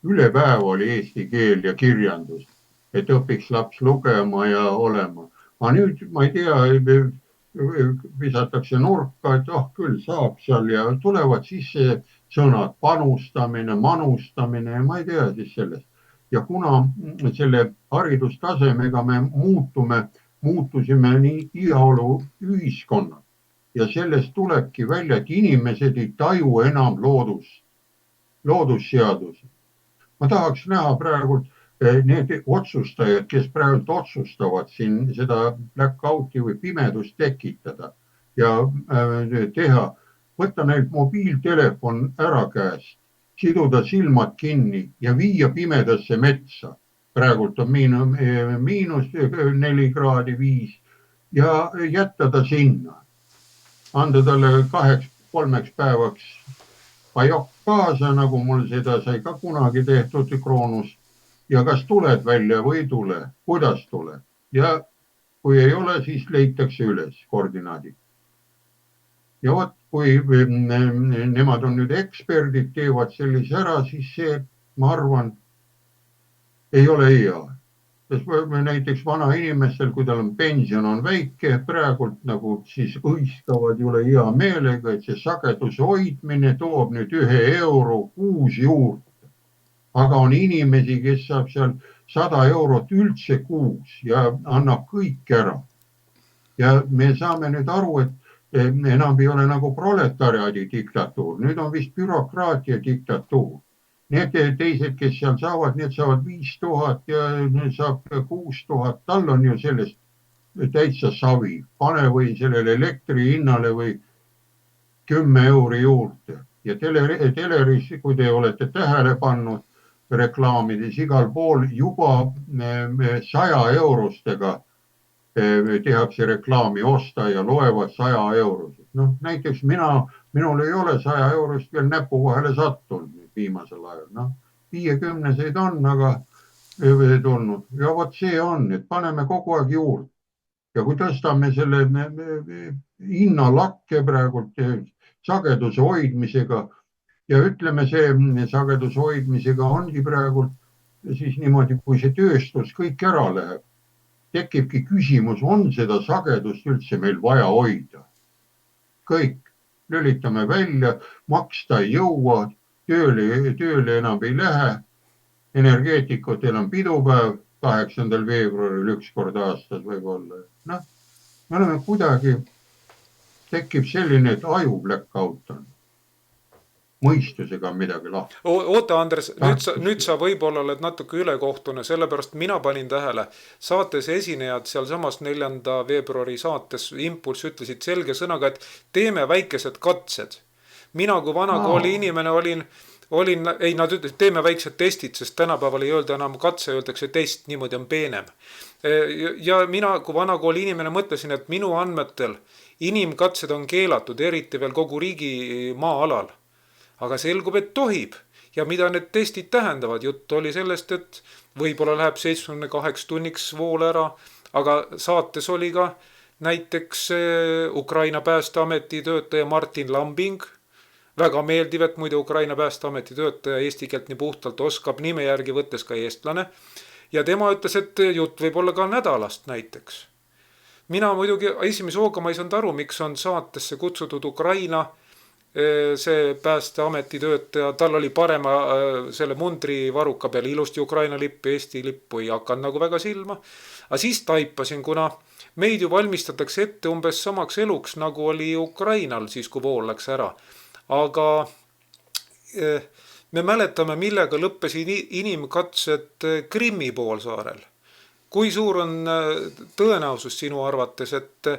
üle päeva oli eesti keel ja kirjandus, et õpiks laps lugema ja olema. Aga nüüd, ma ei tea, visatakse nurka, et küll saab seal ja tulevad sisse sõnad panustamine, manustamine ja ma ei tea siis sellest. Ja kuna selle haridustasemega me muutusime nii heaolu ühiskonnad ja sellest tulebki välja, et inimesed ei taju enam loodusseadusi. Ma tahaks näha praegu need otsustajad, kes praegu otsustavad siin seda blackouti või pimedust tekitada ja teha, võtta neilt mobiiltelefon ära käest, siduda silmad kinni ja viia pimedasse metsa. Praegult on -4 kraadi 5 ja jätta ta sinna. Anda talle 2-3 päevaks pajok kaasa, nagu mul seda sai ka kunagi tehtud Kroonus. Ja kas tuled välja või ei tule, kuidas tuleb. Ja kui ei ole, siis leitakse üles koordinaadid. Ja vot, kui nemad on nüüd eksperdid, teevad sellise ära, siis see, ma arvan, ei ole hea. Näiteks vana inimestel, kui tal on pension on väike, praegult nagu siis õistavad jule hea meelega, et see sageduse hoidmine toob nüüd 1 euro kuus juurde. Aga on inimesi, kes saab seal 100 eurot üldse kuus ja annab kõik ära. Ja me saame nüüd aru, et enam ei ole nagu proletariaadi diktatuur, nüüd on vist bürokraatia diktatuur. Need teised, kes seal saavad, need saavad 5000 ja saab 6000, tal on ju sellest täitsa savi. Pane või sellele elektri hinnale või 10 euri juurde. Ja teleris, kui te olete tähele pannud reklaamides igal pool juba 100 eurostega tehakse reklaami osta ja loevad 100 eurosed. Näiteks minul ei ole 100 eurost veel näpu vahele sattunud viimasel ajal. 50-seid on, aga tulnud. Ja vot see on, et paneme kogu aeg juurde. Ja kui tõstame selle hinnalakke praegult sageduse hoidmisega ja ütleme, see sageduse hoidmisega ongi praegult siis niimoodi, kui see tööstus kõik ära läheb, tekibki küsimus, on seda sagedust üldse meil vaja hoida. Kõik lülitame välja, maksta ei jõua, tööle enam ei lähe, energeetikutel on pidupäev 8. veebruaril 1 kord aastas võib-olla. Me oleme kuidagi, tekib selline, et aju blackout on. Mõistusega midagi lahti. Oota, Andres, nüüd sa võib-olla oled natuke ülekohtune, sellepärast mina panin tähele. Saates esinejad seal samas 4. veebruari saates Impulss ütlesid selge sõnaga, et teeme väikesed katsed. Mina kui vanakooli inimene nad ütlesid, teeme väiksed testid, sest tänapäeval ei öelda enam katse, öeldakse test, niimoodi on peenem. Ja mina kui vanakooli inimene mõtlesin, et minu andmetel inimkatsed on keelatud, eriti veel kogu riigi maa-alal. Aga selgub, et tohib. Ja mida need testid tähendavad? Jutt oli sellest, et võib-olla läheb 78 tunniks vool ära, aga saates oli ka näiteks Ukraina päästeameti töötaja Martin Lambing. Väga meeldiv, et muide Ukraina päästeameti töötaja eesti keelt nii puhtalt oskab, nime järgi võttes ka eestlane. Ja tema ütles, et jutt võib olla ka nädalast näiteks. Mina muidugi esimese hooga ma ei saanud aru, miks on saatesse kutsutud Ukraina see päästeameti töötaja, tal oli parema selle mundri varuka peal ilusti Ukraina lipp, Eesti lippu ei hakanud nagu väga silma. Aga siis taipasin, kuna meid ju valmistatakse ette umbes samaks eluks, nagu oli Ukrainal siis, kui vool läks ära. Aga me mäletame, millega lõppesid inimkatsed Krimmi poolsaarel. Kui suur on tõenäosus sinu arvates, et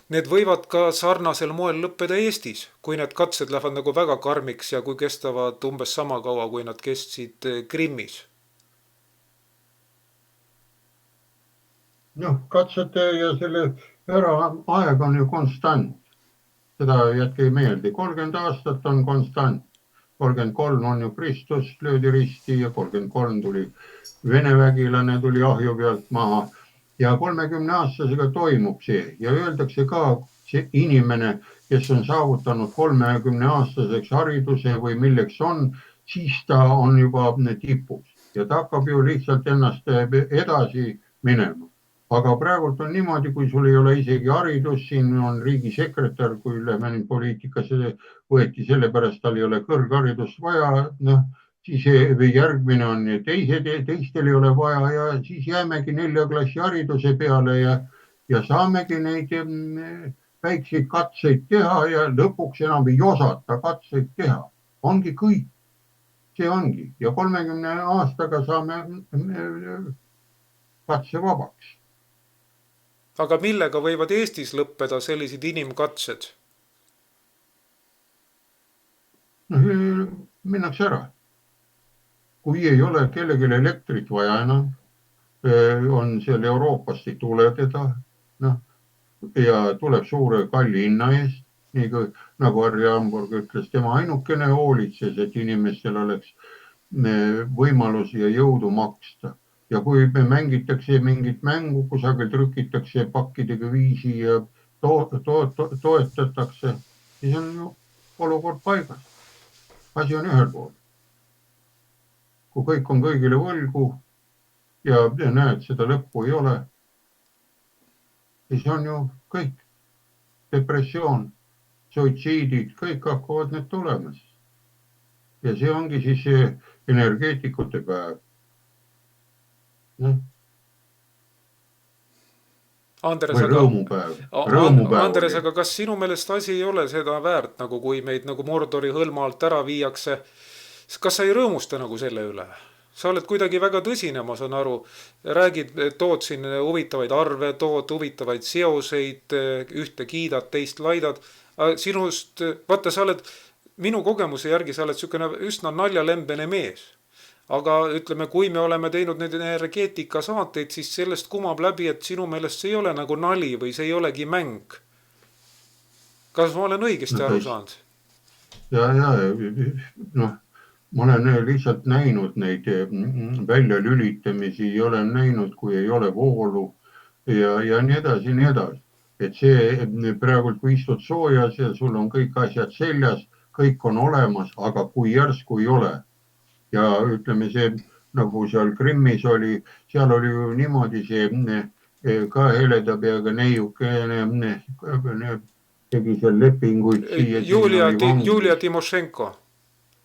need võivad ka sarnasel moel lõppeda Eestis, kui need katsed lähevad nagu väga karmiks ja kui kestavad umbes sama kaua, kui nad kestsid Krimmis? noh, katsete ja selle aeg on ju konstant. Seda jätke ei meeldi. 30 aastat on konstant. 33 on ju Kristus löödi risti ja 33 tuli Vene vägilane tuli ahju pealt maha ja 30-aastasega toimub see ja öeldakse ka, see inimene, kes on saavutanud 30-aastaseks hariduse või milleks on, siis ta on juba tipus ja ta hakkab ju lihtsalt ennast edasi minema. Aga praegult on niimoodi, kui sul ei ole isegi haridus, siin on riigisekretär, kui lähme nüüd poliitikasse, võeti sellepärast, tal ei ole kõrgharidust vaja, noh, siis või järgmine on teistel ei ole vaja ja siis jäämegi 4. klassi hariduse peale ja saamegi neid väikseid katseid teha ja lõpuks enam ei osata katseid teha. Ongi kõik. See ongi ja 30 aastaga saame katse vabaks. Aga millega võivad Eestis lõppeda sellised inimkatsed? Minnakse ära. Kui ei ole kellelgi elektrit vaja enam, on seal Euroopast ei tule teda, noh, ja tuleb suure kalli hinna eest, nii nagu Harri Hamburg ütles, tema ainukene hoolitses, et inimestel oleks võimalus ja jõudu maksta. Ja kui me mängitakse mingit mängu, kusagil trükitakse pakkidega viisi ja toetatakse, siis on ju olukord paigas. Asi on ühel pool. Kui kõik on kõigile võlgu ja näed, seda lõppu ei ole, siis on ju kõik. Depressioon, suitsiidid, kõik hakkavad need tulemas. Ja see ongi siis see energeetikute päev. Andres, aga kas sinu meelest asi ei ole seda väärt, nagu kui meid nagu Mordori hõlma alt ära viiakse? Kas sa ei rõõmusta nagu selle üle? Sa oled kuidagi väga tõsine, ma saan aru. Räägid, tood siin huvitavaid arve, tood huvitavaid seoseid, ühte kiidad, teist laidad. Sinust, vaata, sa oled minu kogemuse järgi, sa oled sükene üsna naljalembene mees. Aga ütleme, kui me oleme teinud neid energeetika saateid, siis sellest kumab läbi, et sinu meelest see ei ole nagu nali või see ei olegi mäng. Kas ma olen õigesti aru saanud? Ja, noh, ma olen lihtsalt näinud neid välja lülitamisi, olen näinud, kui ei ole voolu ja nii edasi, nii edasi. Et see praegult, kui istud soojas ja sul on kõik asjad seljas, kõik on olemas, aga kui järsku ei ole. Ja ütleme see, nagu seal Krimmis oli, seal oli ju niimoodi see ka heleda peaga neiukene tegi seal lepinguid. Julia Timošenko.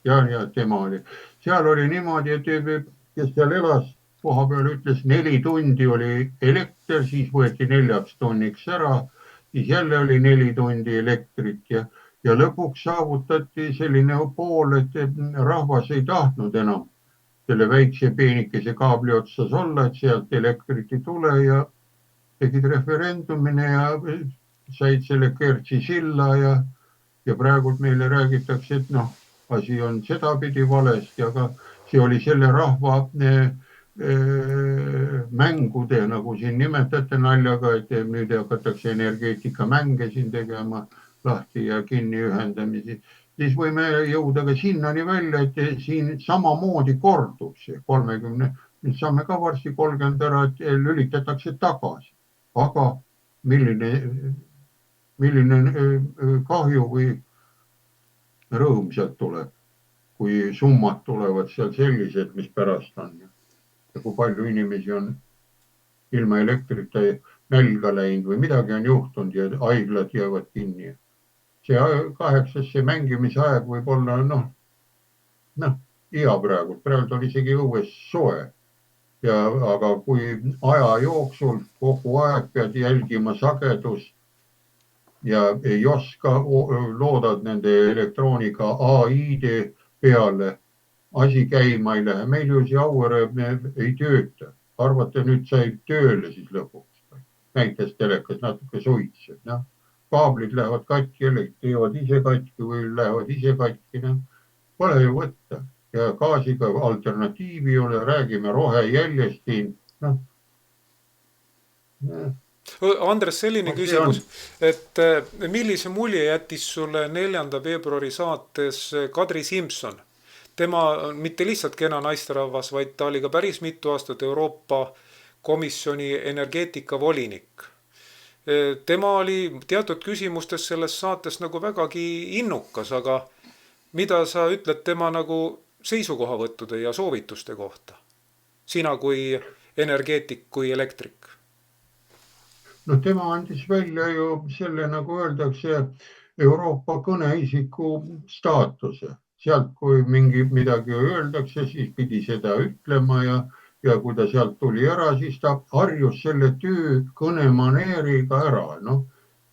Ja tema oli. Seal oli niimoodi, et kes seal elas koha peal ütles 4 tundi oli elekter, siis võeti 4 tunniks ära, siis jälle oli 4 tundi elektrit ja lõpuks saavutati selline pool, et rahvas ei tahtnud enam selle väikse peenikese kaabli otsas olla, et sealt elektrit ei tule ja tegid referendumine ja said selle Kertši silla ja praegult meile räägitakse, et noh, asi on sedapidi valesti, aga see oli selle rahva mängude, nagu siin nimetate naljaga, et nüüd hakatakse energeetika mänge siin tegema lahti ja kinni ühendamisi, siis võime jõuda ka sinnani välja, et siin samamoodi kordub see 30, nüüd saame ka varsti 30 ära, et lülitatakse tagasi. Aga milline kahju või rõõm sealt tuleb, kui summad tulevad seal sellised, mis pärast on. Ja kui palju inimesi on ilma elektrita nälga läinud või midagi on juhtunud ja haiglad jäävad kinni. See 8. mängimise aeg võib olla, hea praegu on isegi õues soe. Aga kui aja jooksul kogu aeg pead jälgima sagedust ja ei oska, loodad nende elektroonika AI-de peale, asi käima ei lähe. Meil ju see Auvere ei tööta. Arvate nüüd sai tööle siis lõpuks. Näitas telekas natuke suitseb. Kaablid lähevad katki, teevad ise katki või lähevad ise katki. Pole ju võtta. Ja gaasiga alternatiivi ei ole, räägime rohejäljest siin. Andres, selline See on. küsimus, et millise mulje jättis sulle 4. veebruari saates Kadri Simson? Tema on mitte lihtsalt kena naisterahvas, vaid ta oli ka päris mitu aastat Euroopa Komisjoni energeetikavolinik. Tema oli teatud küsimustes selles saates nagu vägagi innukas, aga mida sa ütled tema nagu seisukohavõttude ja soovituste kohta? Sina kui energeetik, kui elektrik. No tema andis välja ju selle, nagu öeldakse, Euroopa kõneisiku staatuse. Sealt, kui midagi öeldakse, siis pidi seda ütlema ja kui ta sealt tuli ära, siis ta harjus selle töö kõnemaneeriga ära.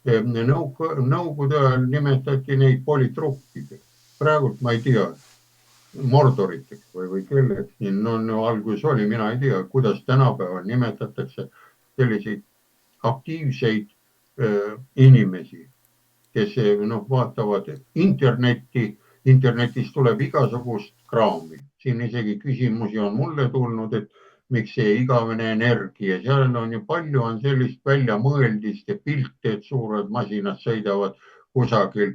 Nõukogude ajal nimetati neid politruppideks. Praegult ma ei tea, mordoriteks või kelleks. No alguses oli, mina ei tea, kuidas tänapäeval nimetatakse selliseid aktiivseid inimesi, kes vaatavad internetti, internetis tuleb igasugust kraami. Siin isegi küsimusi on mulle tulnud, et miks see igavene energia, seal on ju palju on sellist väljamõeldist ja pilte, et suured masinad sõidavad kusagil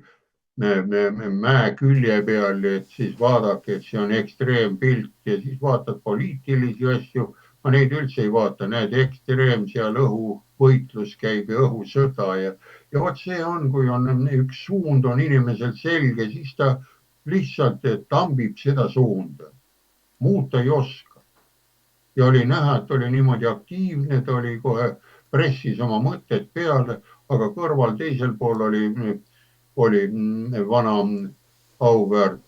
mäe külje peal, et siis vaadake, et see on ekstreempilt ja siis vaatad poliitilisi asju. Ma neid üldse ei vaata, näed ekstreem seal õhuvõitlus käib ja õhusõda ja vot see on, kui on üks suund on inimesel selge, siis ta lihtsalt tambib seda suunda. Muuta ei oska. Ja oli näha, et oli niimoodi aktiivne, ta oli kohe pressis oma mõtted peale, aga kõrval teisel pool oli vana auväärt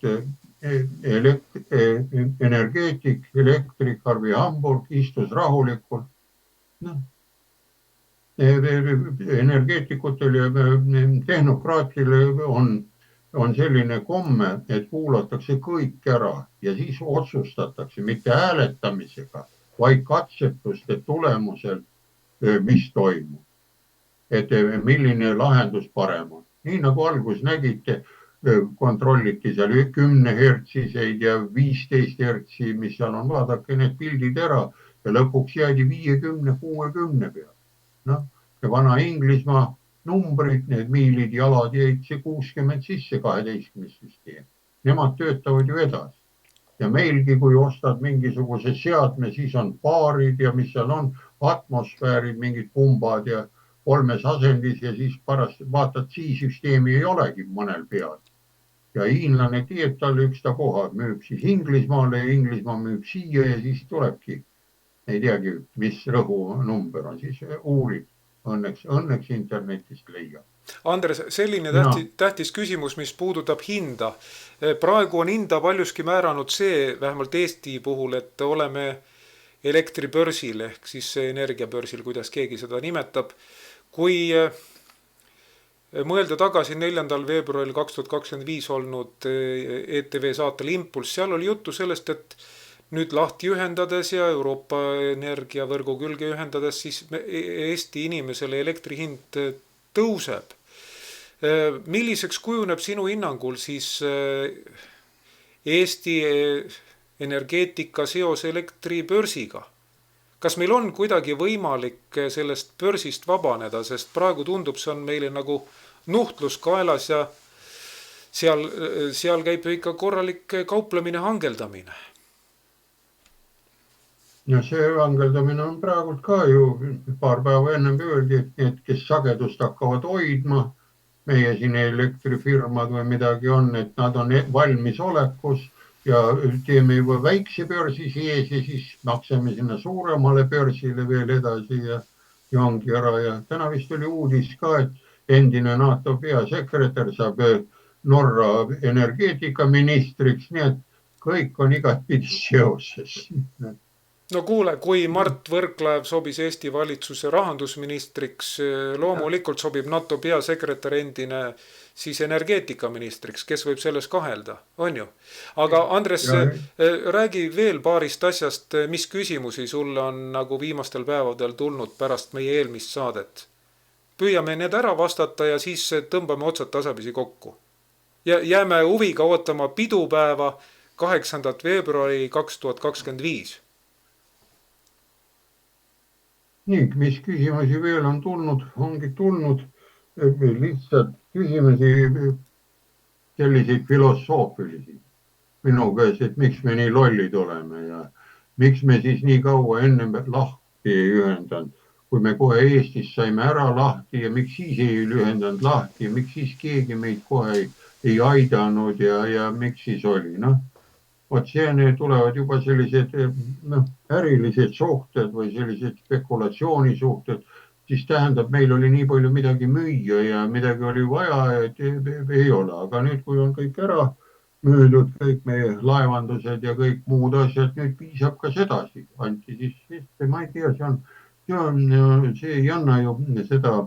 energeetik, elektrik Arvi Hamburg istus rahulikult. Energeetikutel ja tehnokraatil on selline komme, et kuulatakse kõik ära ja siis otsustatakse mitte hääletamisega, vaid katsetuste tulemusel, mis toimub. Et milline lahendus parem on. Nii nagu algus nägite, kontrolliti seal 10 hertsiseid ja 15 hertsi, mis seal on, vaadake need pildid ära ja lõpuks jäädi 50-60 peal. Vana Inglismaa numbrid, need miilid, jalad jäid see 60 sisse 12 süsteem. Nemad töötavad ju edasi. Ja meilgi, kui ostad mingisuguse seadme, siis on paarid ja mis seal on, atmosfäärid, mingid pumbad ja 3 asendis ja siis pärast vaatad, süsteemi ei olegi mõnel peal. Ja hiinlane teeb talle ükstapuha, müüb siis Inglismaale ja Inglismaa müüb siia ja siis tulebki. Ei teagi, mis rõhunumber on, siis uurid. Õnneks internetist leia. Andres, selline tähtis küsimus, mis puudutab hinda. Praegu on hinda paljuski määranud see, vähemalt Eesti puhul, et oleme elektribörsil ehk siis energiabörsil, kuidas keegi seda nimetab. Kui mõelda tagasi 4. veebruaril 2025 olnud ETV saatel Impulss, seal oli juttu sellest, et nüüd lahti ühendades ja Euroopa energiavõrgu külge ühendades, siis Eesti inimesele elektri hind tõuseb. Milliseks kujuneb sinu hinnangul siis Eesti energeetika seos elektribörsiga? Kas meil on kuidagi võimalik sellest börsist vabaneda, sest praegu tundub, see on meile nagu nuhtlus kaelas ja seal käib ikka korralik kauplemine, hangeldamine. Ja see hangeldamine on praegult ka ju paar päeva ennem öeldi, et kes sagedust hakkavad hoidma, meie siin elektrifirmad või midagi on, et nad on valmis olekus ja teeme juba väikse börsi sees ja siis maksame sinna suuremale börsile veel edasi ja ongi ära. Ja täna vist oli uudis ka, et endine NATO peasekretär saab Norra energeetikaministriks, nii et kõik on igatpidi seoses. No kuule, kui Mart Võrklaev sobis Eesti valitsuse rahandusministriks, loomulikult sobib NATO peasekretär endine siis energeetikaministriks, kes võib selles kahelda, on ju. Aga Andres, räägi veel paarist asjast, mis küsimusi sulle on nagu viimastel päevadel tulnud pärast meie eelmist saadet. Püüame need ära vastata ja siis tõmbame otsad tasapisi kokku. Ja jääme huviga ootama pidupäeva 8. veebruari 2025. ning mis küsimusi veel on tulnud, ongi tulnud lihtsalt küsimusi selliseid filosoofilisi minu käes, et miks me nii lollid oleme ja miks me siis nii kaua ennem lahti ei ühendanud, kui me kohe Eestis saime ära lahti ja miks siis ei lühendanud lahti ja miks siis keegi meid kohe ei aidanud ja miks siis oli, noh. Vot see tulevad juba sellised ärilised suhted või sellised spekulatsioonisuhted, siis tähendab, meil oli nii palju midagi müüa ja midagi oli vaja, et ei ole. Aga nüüd, kui on kõik ära müüdud, kõik meie laevandused ja kõik muud asjad, nüüd piisab ka sedasi. Anti siis, ma ei tea, see ei anna ju seda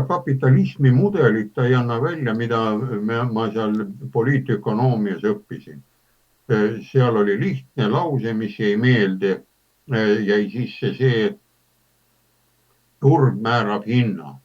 kapitalismi mudelit, ta ei anna välja, mida ma seal poliitökonoomias õppisin. Seal oli lihtne lause, mis jäi meelde, jäi sisse see, et turg määrab hinna.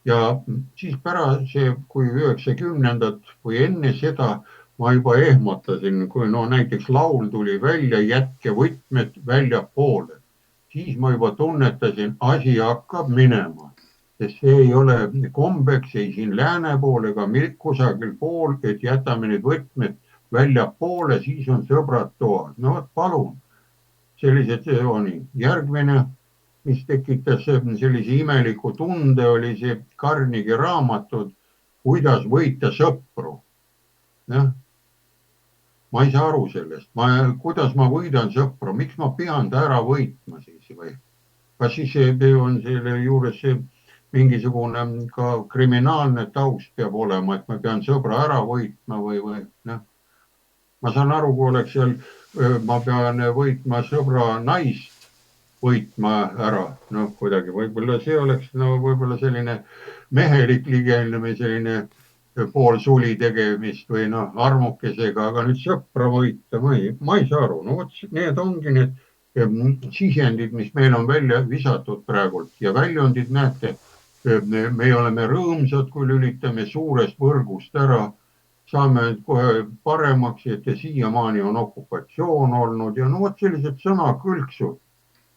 Ja siis pärast see, kui 90-ndad või enne seda ma juba ehmatasin, kui näiteks laul tuli välja, jätke võtmed väljapoole, siis ma juba tunnetasin, asi hakkab minema. Sest see ei ole kombeks ei siin lääne pool ega kusagil pool, et jätame need võtmed väljapoole, siis on sõbrad toad. No palun, sellised oli. Järgmine, mis tekitas sellise imeliku tunde, oli see Carnegie raamatud, kuidas võita sõpru. Ma ei saa aru sellest, kuidas ma võidan sõpru, miks ma pean ta ära võitma siis või? Kas siis on selle juures mingisugune ka kriminaalne taust peab olema, et ma pean sõbra ära võitma või noh. Ma saan aru, kui oleks seal, ma pean võitma sõbra naist, võitma ära, noh kuidagi, võib-olla see oleks võib-olla selline mehelik ligeline või selline pool suli tegemist või armukesega, aga nüüd sõpra võita, ma ei saa aru. No vot, need ongi need sisendid, mis meil on välja visatud praegult ja väljundid, näete, me oleme rõõmsad, kui lülitame suurest võrgust ära, saame kohe paremaks, et siiamaani on okupatsioon olnud ja vot sellised sõnakõlksud,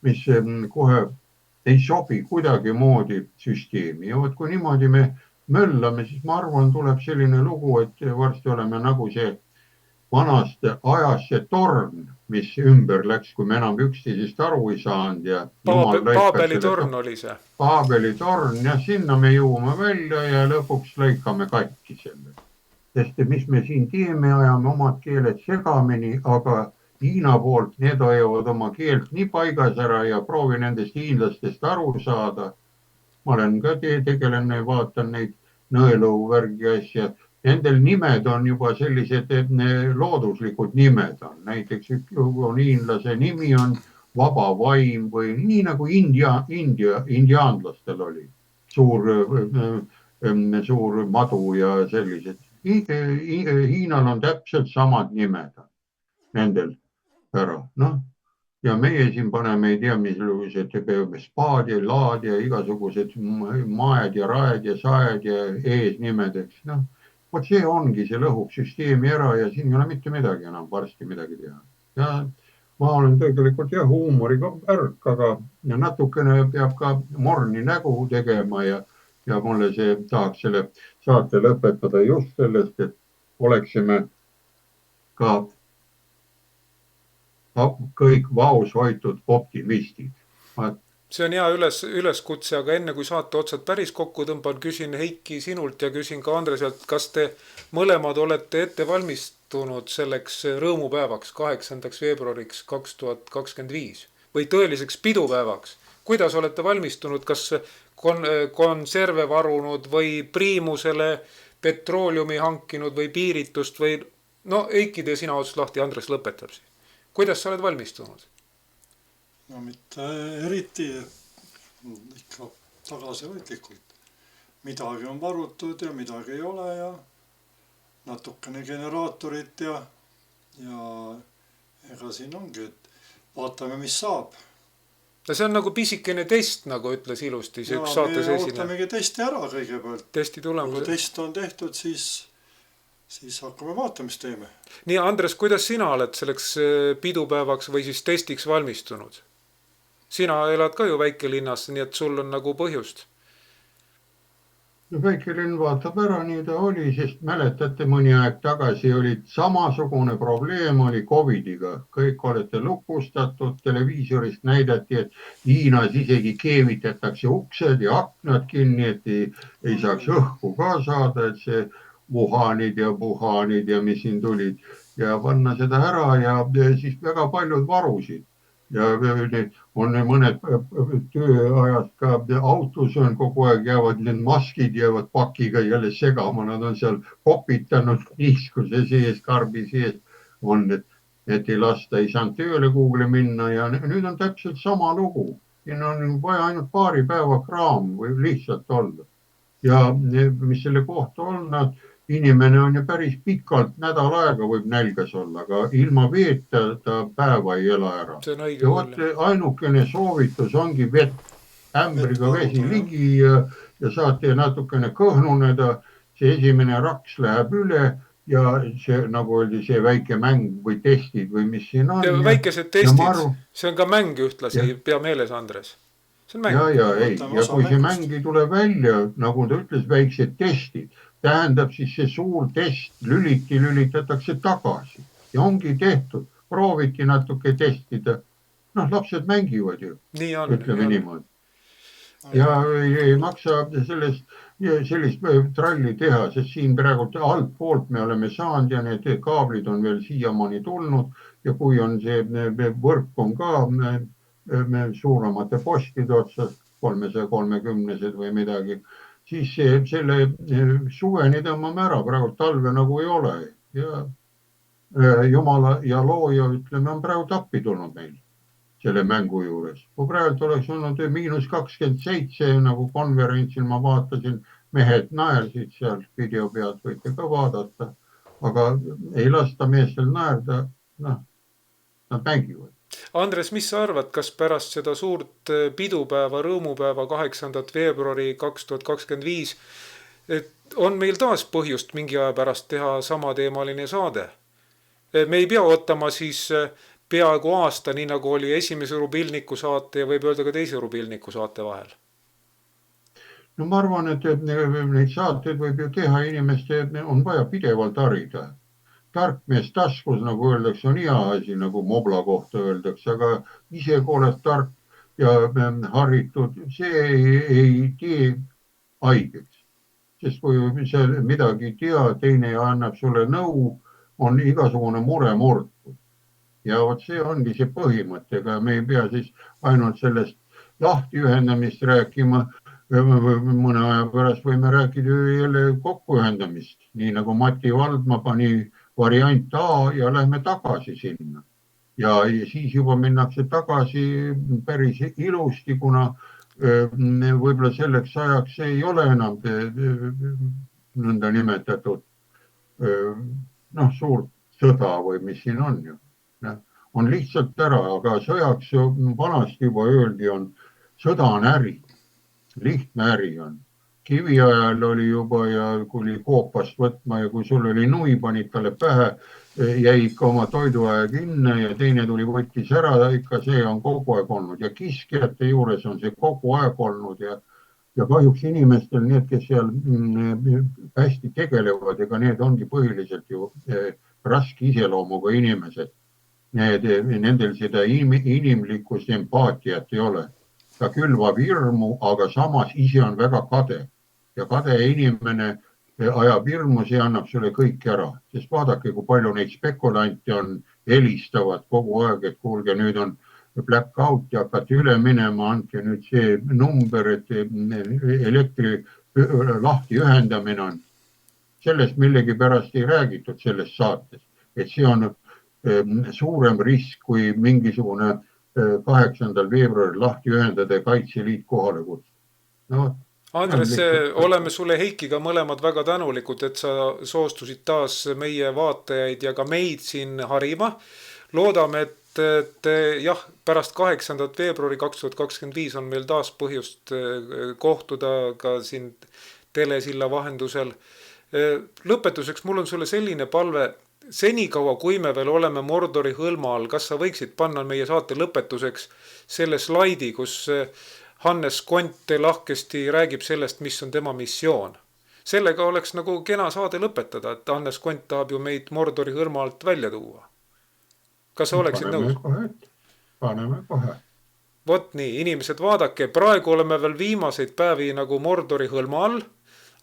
mis kohe ei sobi kuidagi moodi süsteemi. Ja vot kui niimoodi me möllame, siis ma arvan, tuleb selline lugu, et varsti oleme nagu see vanast ajast see torn, mis ümber läks, kui me enam üksteisest aru ei saanud. Ja Paabeli torn oli see. Paabeli torn ja sinna me jõuame välja ja lõpuks lõikame katki selle. Sest mis me siin teeme, ajame omad keeled segamini, aga Hiina poolt need hoiavad oma keelt nii paigas ära ja proovi nendest hiinlastest aru saada. Ma olen ka tegelen, vaatan neid nõelõuvärgi asja. Nendel nimed on juba sellised looduslikud nimed on. Näiteks on hiinlase nimi on vaba vaim või nii nagu indiaanlastel oli. Suur madu ja sellised. Hiinal on täpselt samad nimed nendel ära. Ja meie siin paneme ei tea, mislused spaad ja laad ja igasugused maed ja raed ja saed ja eesnimedeks. Vot see ongi, see lõhub süsteemi ära ja siin ei ole mitte midagi enam varsti midagi teha. Ja ma olen tegelikult huumoriga ärk, aga natukene peab ka morni nägu tegema ja mulle see tahaks selle saate lõpetada just sellest, et oleksime ka kõik vaos hoitud optimistid. See on hea üleskutse, aga enne kui saate otsad päris kokku tõmban, küsin Heiki sinult ja küsin ka Andreselt, kas te mõlemad olete ette valmistunud selleks rõõmupäevaks 8. veebruariks 2025 või tõeliseks pidupäevaks? Kuidas olete valmistunud, kas konserve varunud või priimusele petrooleumi hankinud või piiritust või Heiki, tee sina otsast lahti, Andres lõpetab siis. Kuidas sa oled valmistunud? No mitte eriti, ikka tagasihoidlikult. Midagi on varutud ja midagi ei ole ja natukene generaatorit ja ega siin ongi, et vaatame, mis saab. No see on nagu pisikene test, nagu ütles ilusti see üks saates esine. Me ootamegi testi ära kõigepealt. Testi tulemus. Kui test on tehtud, siis hakkame vaatama, mis teeme. Nii, Andres, kuidas sina oled selleks pidupäevaks või siis testiks valmistunud? Sina elad ka ju väikelinnas, nii et sul on nagu põhjust. No väikelinn vaatab ära, nii ta oli, sest mäletate, mõni aeg tagasi oli samasugune probleem oli Covidiga. Kõik olete lukustatud, televiisorist näidati, et Hiinas isegi keevitatakse uksed ja aknad kinni, et ei saaks õhku ka saada, et see Wuhanid ja mis siin tulid ja panna seda ära ja siis väga paljud varusid. Ja on mõned tööajad ka autos on kogu aeg jäävad need maskid jäävad pakiga jälle segama, nad on seal kopitanud niiskuse sees, karbi sees on, et ei lasta, ei saanud tööle kuhugile minna ja nüüd on täpselt sama lugu. Siin on vaja ainult paari päeva kraam või lihtsalt olla. Ja mis selle kohta on, inimene on ju päris pikalt, nädal aega võib nälgas olla, aga ilma veeta ta päeva ei ela ära. See on õige Ja vot ainukene soovitus ongi vett, ämbriga vesi ligi ja saate natukene kõhnuneda, see esimene raks läheb üle ja see, nagu öeldi, see väike mäng või testid või mis siin on. Ja väikesed testid, see on ka mäng ühtlasi, pea meeles, Andres. See on mäng. Ja kui see mängi tuleb välja, nagu ta ütles, väiksed testid, tähendab siis see suur test lülitatakse tagasi ja ongi tehtud. Prooviti natuke testida. Noh, lapsed mängivad ju, ütleme niimoodi. Ja ei maksa sellist tralli teha, sest siin praegu alt poolt me oleme saanud ja need kaablid on veel siiamaani tulnud ja kui on see võrk on ka suuremate postide otsas, 330 või midagi, siis selle suveni tõmbame ära, praegu talve nagu ei ole. Ja Jumala ja looja, ütleme, on praegu appi tulnud meil selle mängu juures. Kui praegu oleks olnud -27, nagu konverentsil ma vaatasin, mehed naersid seal video pealt, võite ka vaadata, aga ei lasta meestel naerda, noh, nad mängivad. Andres, mis sa arvad, kas pärast seda suurt pidupäeva, rõõmupäeva 8. veebruari 2025 on meil taas põhjust mingi aja pärast teha samateemaline saade? Me ei pea ootama siis peaaegu aasta, nii nagu oli esimese Rubilniku saate ja võib öelda ka teise Rubilniku saate vahel. No ma arvan, et neid saateid võib ju teha, inimeste on vaja pidevalt harida. Tark mees taskus, nagu öeldakse, on hea asi, nagu Mobla kohta öeldakse, aga ise kui oled tark ja haritud, see ei tee haigeks. Sest kui sa midagi ei tea, teine annab sulle nõu, on igasugune mure murtud. Ja vot see ongi see põhimõttega, me ei pea siis ainult sellest lahtiühendamist rääkima, mõne aja pärast võime rääkida jälle kokkuühendamist, nii nagu Mati Valdma pani variant A ja lähme tagasi sinna. Ja siis juba minnakse tagasi päris ilusti, kuna võib-olla selleks ajaks ei ole enam nõnda nimetatud suurt sõda või mis siin on ju. On lihtsalt ära, aga sõjaks vanasti juba öeldi on, sõda on äri, lihtne äri on. Kiviajal oli juba ja kui oli koopast võtma ja kui sul oli nui, panid talle pähe, jäi ikka oma toiduaja kinni ja teine tuli võttis ära, ikka see on kogu aeg olnud ja kiskjate juures on see kogu aeg olnud ja kahjuks inimestel, need, kes seal hästi tegelevad, ega need ongi põhiliselt ju raske iseloomuga inimesed. Nendel seda inimlikkust empaatiat ei ole. Ta külvab hirmu, aga samas ise on väga kade. Ja kade inimene ajab hirmu, see annab sulle kõik ära. Sest vaadake, kui palju neid spekulante on, helistavad kogu aeg, et kuulge, nüüd on black out ja hakkate üle minema, andke nüüd see number, et elektri lahti ühendamine on. Sellest millegi pärast ei räägitud selles saates, et see on suurem risk kui mingisugune 8. veebruaril lahti ühendada ja Kaitseliit kohale kutsuda. Andres, oleme sulle Heikiga mõlemad väga tänulikud, et sa soostusid taas meie vaatajaid ja ka meid siin harima. Loodame, et jah, pärast 8. veebruari 2025 on meil taas põhjust kohtuda ka siin telesilla vahendusel. Lõpetuseks mul on sulle selline palve. senikaua, kui me veel oleme Mordori hõlma all, kas sa võiksid panna meie saate lõpetuseks selle slaidi, kus Hannes Kont lahkesti räägib sellest, mis on tema missioon. Sellega oleks nagu kena saade lõpetada, et Hannes Kont tahab ju meid Mordori hõlma alt välja tuua. Kas sa oleksid nõus? Paneme kohe. Vot nii, inimesed vaadake, praegu oleme veel viimaseid päevi nagu Mordori hõlma all,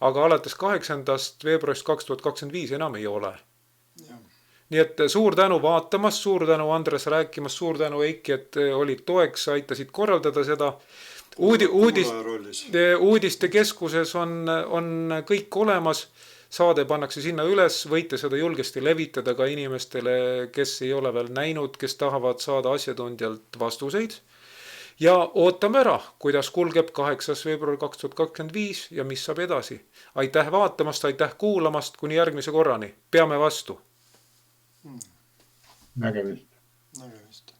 aga alates 8. veebruarist 2025 enam ei ole. Jah. Nii et suur tänu vaatamast, suur tänu Andres rääkimast, suur tänu Eiki, et olid toeks, aitasid korraldada seda. Uudiste keskuses on kõik olemas, saade pannakse sinna üles, võite seda julgesti levitada ka inimestele, kes ei ole veel näinud, kes tahavad saada asjatundjalt vastuseid. Ja ootame ära, kuidas kulgeb 8. veebruar 2025 ja mis saab edasi. Aitäh vaatamast, aitäh kuulamast, kuni järgmise korrani. Peame vastu. Nägemist. Nägemist.